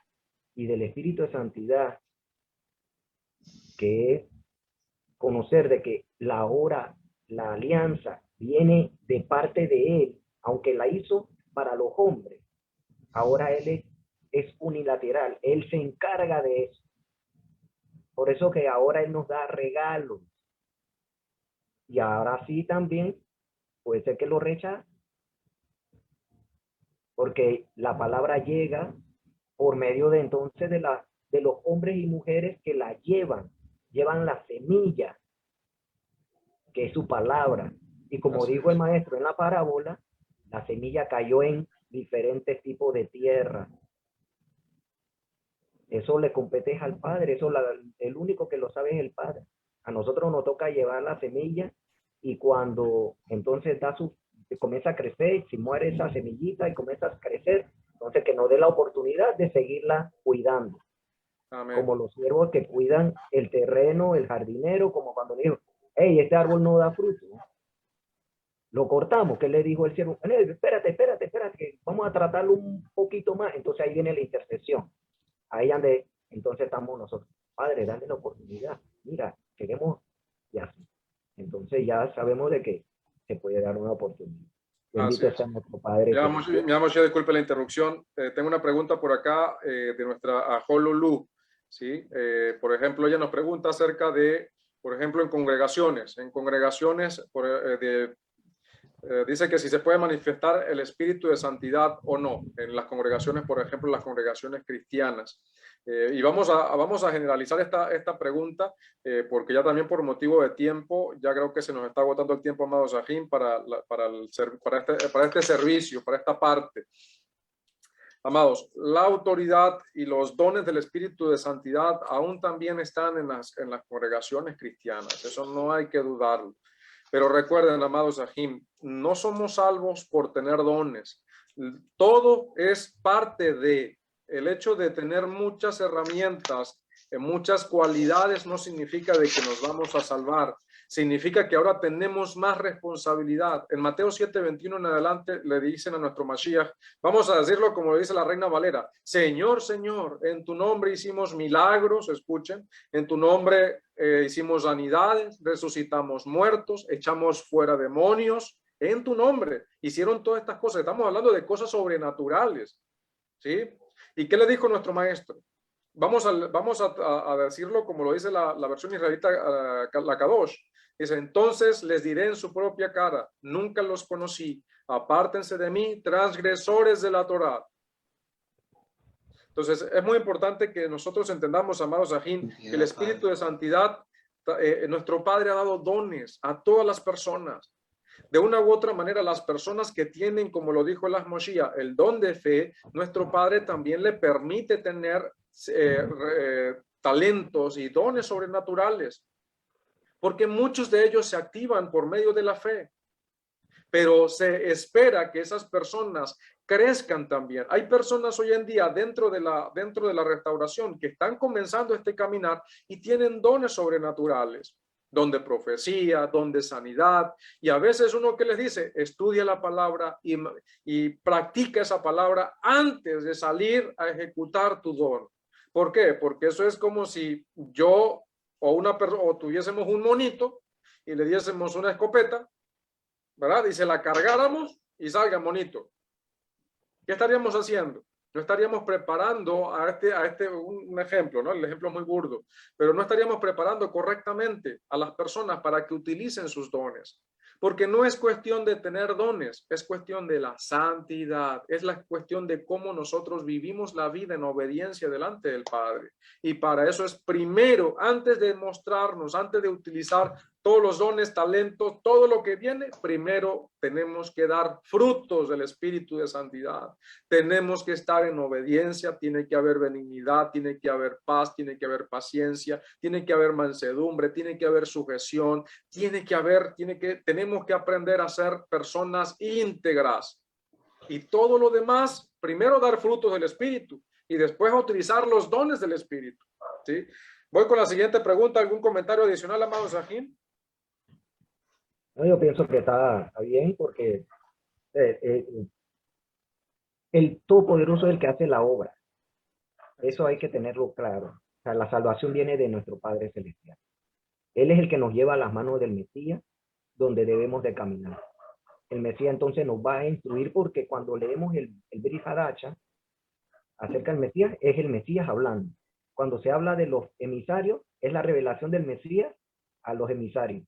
y del Espíritu de Santidad, que es conocer de que la hora, la alianza, viene de parte de él, aunque la hizo para los hombres, ahora él es unilateral, él se encarga de eso. Por eso que ahora él nos da regalos. Y ahora sí también puede ser que lo rechace. Porque la palabra llega por medio de entonces de los hombres y mujeres que la llevan la semilla, que es su palabra. Y como dijo el maestro en la parábola, la semilla cayó en diferentes tipos de tierra. Eso le compete al Padre, el único que lo sabe es el Padre. A nosotros nos toca llevar la semilla y cuando entonces comienza a crecer, si muere esa semillita y comienza a crecer, entonces que nos dé la oportunidad de seguirla cuidando. Amén. Como los siervos que cuidan el terreno, el jardinero, como cuando dijo, este árbol no da fruto. Lo cortamos, ¿qué le dijo el siervo? Espérate, que vamos a tratarlo un poquito más. Entonces ahí viene la intercesión. Ahí donde entonces estamos nosotros. Padre, dale la oportunidad. Mira, queremos y así. Entonces ya sabemos de que se puede dar una oportunidad. Bendito sea nuestro Padre. Mi amo, disculpe la interrupción. Tengo una pregunta por acá de nuestra Ajolulu. ¿Sí? Por ejemplo, ella nos pregunta acerca de, por ejemplo, en congregaciones. Dice que si se puede manifestar el espíritu de santidad o no en las congregaciones, por ejemplo, las congregaciones cristianas. Y vamos a generalizar esta pregunta porque ya también por motivo de tiempo, ya creo que se nos está agotando el tiempo, amado Sahim, para este servicio, para esta parte. Amados, la autoridad y los dones del espíritu de santidad aún también están en las congregaciones cristianas. Eso no hay que dudarlo. Pero recuerden, amados Sahim, no somos salvos por tener dones. Todo es parte de el hecho de tener muchas herramientas, muchas cualidades, no significa de que nos vamos a salvar. Significa que ahora tenemos más responsabilidad. En Mateo 7:21 en adelante le dicen a nuestro Mashiach, vamos a decirlo como le dice la Reina Valera, Señor, Señor, en tu nombre hicimos milagros, escuchen, en tu nombre hicimos sanidades, resucitamos muertos, echamos fuera demonios, en tu nombre hicieron todas estas cosas. Estamos hablando de cosas sobrenaturales, ¿sí? ¿Y qué le dijo nuestro maestro? Vamos a decirlo como lo dice la versión israelita, la Kadosh. Dice, entonces les diré en su propia cara, nunca los conocí, apártense de mí, transgresores de la Torá. Entonces, es muy importante que nosotros entendamos, amados Sahim, que el espíritu de santidad, nuestro Padre ha dado dones a todas las personas. De una u otra manera, las personas que tienen, como lo dijo el Moshiach, el don de fe, nuestro Padre también le permite tener talentos y dones sobrenaturales, porque muchos de ellos se activan por medio de la fe, pero se espera que esas personas crezcan también. Hay personas hoy en día dentro de la restauración que están comenzando este caminar y tienen dones sobrenaturales. don de profecía, don de sanidad. Y a veces uno que les dice, estudia la palabra y practica esa palabra antes de salir a ejecutar tu don. ¿Por qué? Porque eso es como si yo o una persona o tuviésemos un monito y le diésemos una escopeta, ¿verdad? Y se la cargáramos y salga monito. ¿Qué estaríamos haciendo? No estaríamos preparando un ejemplo, ¿no? El ejemplo es muy burdo, pero no estaríamos preparando correctamente a las personas para que utilicen sus dones. Porque no es cuestión de tener dones, es cuestión de la santidad, es la cuestión de cómo nosotros vivimos la vida en obediencia delante del Padre. Y para eso es primero, antes de mostrarnos, antes de utilizar todos los dones, talentos, todo lo que viene, primero tenemos que dar frutos del Espíritu de santidad. Tenemos que estar en obediencia, tiene que haber benignidad, tiene que haber paz, tiene que haber paciencia, tiene que haber mansedumbre, tiene que haber sujeción, tenemos que aprender a ser personas íntegras. Y todo lo demás, primero dar frutos del Espíritu y después utilizar los dones del Espíritu. ¿Sí? Voy con la siguiente pregunta. ¿Algún comentario adicional, amado Sajín? No, yo pienso que está bien porque el Todopoderoso es el que hace la obra. Eso hay que tenerlo claro. O sea, la salvación viene de nuestro Padre Celestial. Él es el que nos lleva a las manos del Mesías, donde debemos de caminar. El Mesías entonces nos va a instruir porque cuando leemos el Brit Hadacha acerca del Mesías, es el Mesías hablando. Cuando se habla de los emisarios, es la revelación del Mesías a los emisarios.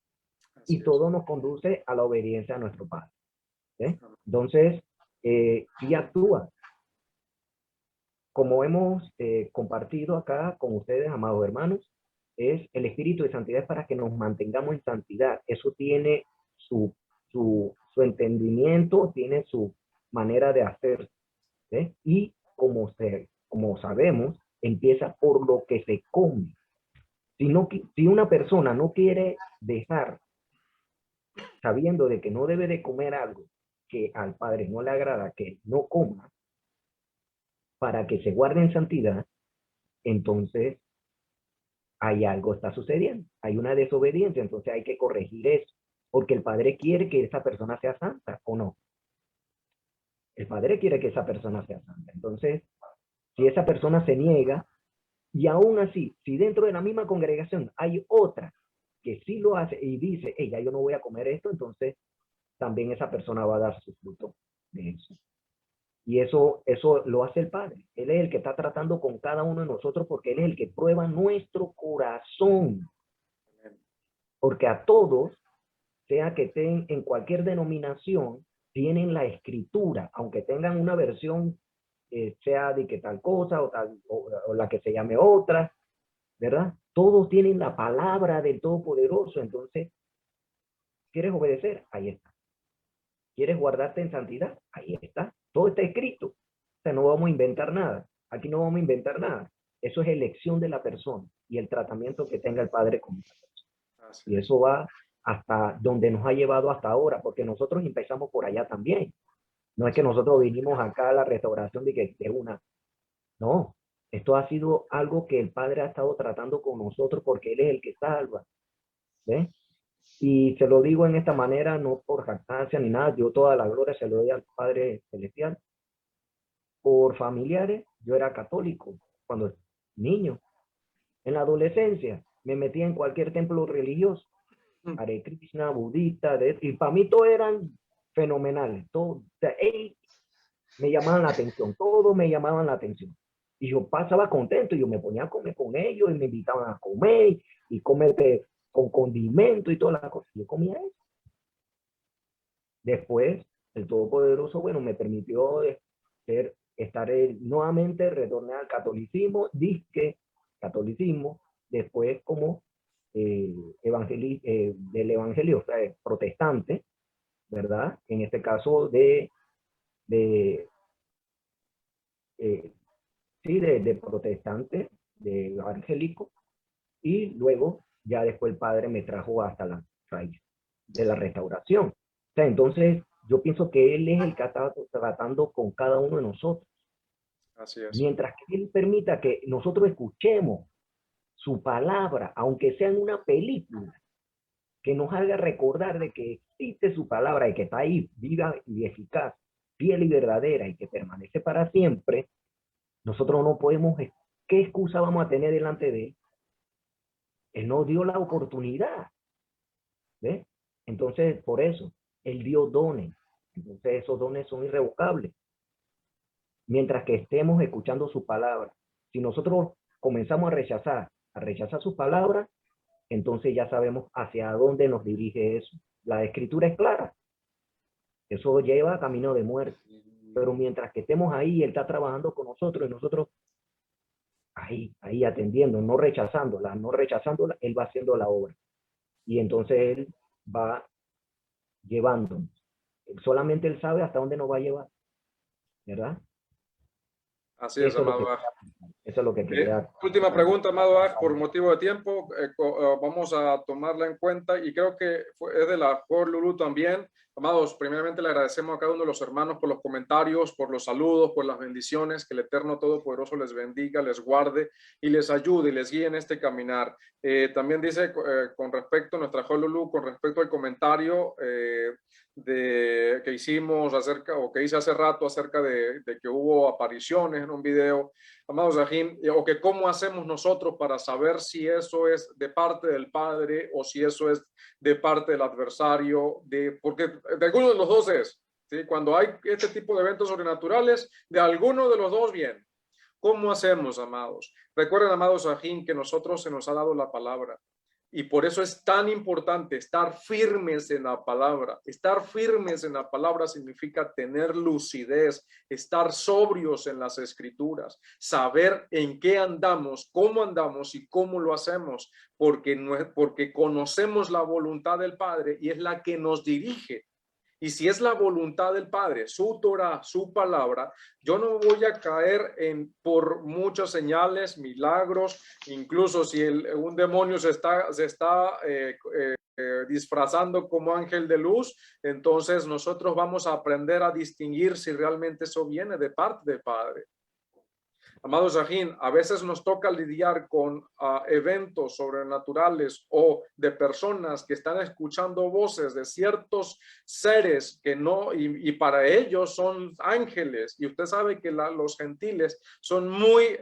Y todo nos conduce a la obediencia a nuestro Padre. Entonces, sí actúa. Como hemos compartido acá con ustedes, amados hermanos, es el espíritu de santidad para que nos mantengamos en santidad. Eso tiene su entendimiento, tiene su manera de hacer. Y como sabemos, empieza por lo que se come. Si una persona no quiere dejar, sabiendo de que no debe de comer algo que al Padre no le agrada, que no coma, para que se guarde en santidad, entonces hay algo está sucediendo, hay una desobediencia, entonces hay que corregir eso, porque el Padre quiere que esa persona sea santa, ¿o no? El Padre quiere que esa persona sea santa. Entonces, si esa persona se niega, y aún así, si dentro de la misma congregación hay otra que sí lo hace y dice, hey, ya yo no voy a comer esto, entonces también esa persona va a dar su fruto de eso. Y eso lo hace el Padre. Él es el que está tratando con cada uno de nosotros porque Él es el que prueba nuestro corazón. Porque a todos, sea que estén en cualquier denominación, tienen la escritura, aunque tengan una versión, sea de que tal cosa o la que se llame otra, ¿verdad? Todos tienen la palabra del Todopoderoso. Entonces, ¿quieres obedecer? Ahí está. ¿Quieres guardarte en santidad? Ahí está. Todo está escrito. O sea, no vamos a inventar nada. Aquí no vamos a inventar nada. Eso es elección de la persona y el tratamiento que tenga el Padre con esa persona. Y eso va hasta donde nos ha llevado hasta ahora, porque nosotros empezamos por allá también. No es que nosotros vinimos acá a la restauración de que es una. No, esto ha sido algo que el Padre ha estado tratando con nosotros porque Él es el que salva. ¿Ves? Y se lo digo en esta manera, no por jactancia ni nada, yo toda la gloria se lo doy al Padre Celestial. Por familiares, yo era católico cuando niño. En la adolescencia me metía en cualquier templo religioso, Hare Krishna, budista, y para mí todos eran fenomenales. Todos, o sea, me llamaban la atención, todos me llamaban la atención. Y yo pasaba contento, y yo me ponía a comer con ellos, y me invitaban a comer, y comerte con condimento y todas las cosas. Yo comía eso. Después, el Todopoderoso, bueno, me permitió nuevamente retorné al catolicismo, catolicismo, después como del evangelio, o sea, protestante, ¿verdad? En este caso de protestante, de evangélico, y luego ya después el Padre me trajo hasta la raíz de la restauración. O sea, entonces yo pienso que Él es el que está tratando con cada uno de nosotros. Así es. Mientras que Él permita que nosotros escuchemos su palabra, aunque sea en una película, que nos haga recordar de que existe su palabra y que está ahí, viva y eficaz, fiel y verdadera y que permanece para siempre, nosotros no podemos, ¿qué excusa vamos a tener delante de él? Él nos dio la oportunidad, ¿ves? Entonces, por eso, él dio dones. Entonces, esos dones son irrevocables. Mientras que estemos escuchando su palabra. Si nosotros comenzamos a rechazar sus palabras, entonces ya sabemos hacia dónde nos dirige eso. La escritura es clara. Eso lleva a camino de muerte. Pero mientras que estemos ahí, él está trabajando con nosotros y nosotros ahí atendiendo, no rechazándola, él va haciendo la obra. Y entonces él va llevándonos. Solamente él sabe hasta dónde nos va a llevar, ¿verdad? Así es, amado Aj. Eso es lo que quería. Última pregunta, amado Aj, por motivo de tiempo, vamos a tomarla en cuenta y creo que es de la Jor Lulu también. Amados, primeramente le agradecemos a cada uno de los hermanos por los comentarios, por los saludos, por las bendiciones. Que el Eterno Todopoderoso les bendiga, les guarde y les ayude y les guíe en este caminar. También dice con respecto a nuestra Jor Lulu, con respecto al comentario que hicimos acerca, o que hice hace rato acerca de que hubo apariciones en un video, amados Ajim, o que cómo hacemos nosotros para saber si eso es de parte del Padre o si eso es de parte del adversario, porque de alguno de los dos es, ¿sí? Cuando hay este tipo de eventos sobrenaturales, de alguno de los dos viene. ¿Cómo hacemos, amados? Recuerden, amados Ajim, que nosotros se nos ha dado la palabra. Y por eso es tan importante estar firmes en la palabra. Estar firmes en la palabra significa tener lucidez, estar sobrios en las escrituras, saber en qué andamos y cómo lo hacemos, porque conocemos la voluntad del Padre y es la que nos dirige. Y si es la voluntad del Padre, su Torah, su palabra, yo no voy a caer por muchas señales, milagros, incluso si un demonio se está disfrazando como ángel de luz, entonces nosotros vamos a aprender a distinguir si realmente eso viene de parte del Padre. Amados Ajim, a veces nos toca lidiar con eventos sobrenaturales o de personas que están escuchando voces de ciertos seres que no, y para ellos son ángeles. Y usted sabe que los gentiles son muy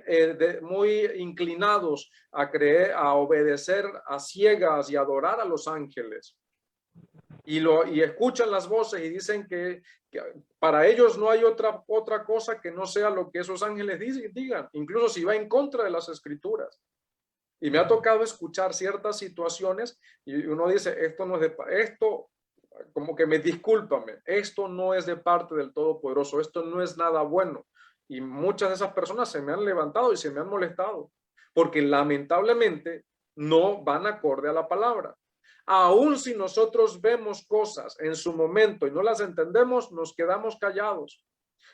inclinados a creer, a obedecer a ciegas y adorar a los ángeles. Y escuchan las voces y dicen que para ellos no hay otra cosa que no sea lo que esos ángeles digan, incluso si va en contra de las escrituras. Y me ha tocado escuchar ciertas situaciones y uno dice, esto no es esto, como que discúlpame, esto no es de parte del Todopoderoso, esto no es nada bueno. Y muchas de esas personas se me han levantado y se me han molestado, porque lamentablemente no van acorde a la palabra. Aún si nosotros vemos cosas en su momento y no las entendemos, nos quedamos callados.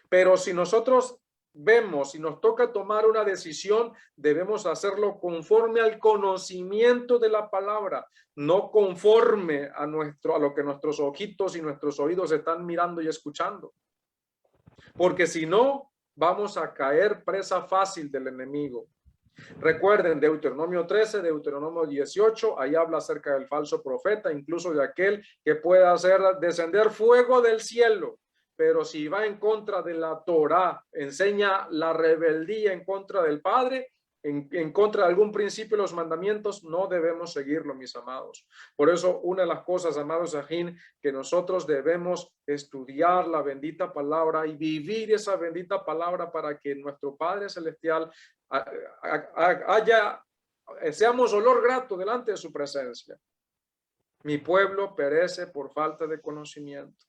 Pero si nosotros vemos y nos toca tomar una decisión, debemos hacerlo conforme al conocimiento de la palabra, no conforme a lo que nuestros ojitos y nuestros oídos están mirando y escuchando. Porque si no, vamos a caer presa fácil del enemigo. Recuerden Deuteronomio 13, Deuteronomio 18, ahí habla acerca del falso profeta, incluso de aquel que pueda hacer descender fuego del cielo. Pero si va en contra de la Torá, enseña la rebeldía en contra del Padre, en contra de algún principio de los mandamientos, no debemos seguirlo, mis amados. Por eso, una de las cosas, amados Ajim, que nosotros debemos estudiar la bendita palabra y vivir esa bendita palabra para que nuestro Padre Celestial seamos olor grato delante de su presencia. Mi pueblo perece por falta de conocimiento.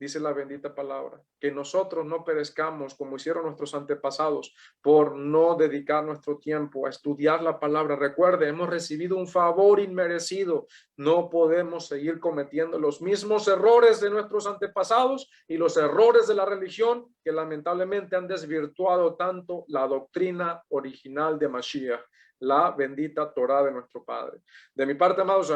Dice la bendita palabra, que nosotros no perezcamos como hicieron nuestros antepasados por no dedicar nuestro tiempo a estudiar la palabra. Recuerde, hemos recibido un favor inmerecido. No podemos seguir cometiendo los mismos errores de nuestros antepasados y los errores de la religión que lamentablemente han desvirtuado tanto la doctrina original de Mashiach, la bendita Torá de nuestro Padre. De mi parte, amados,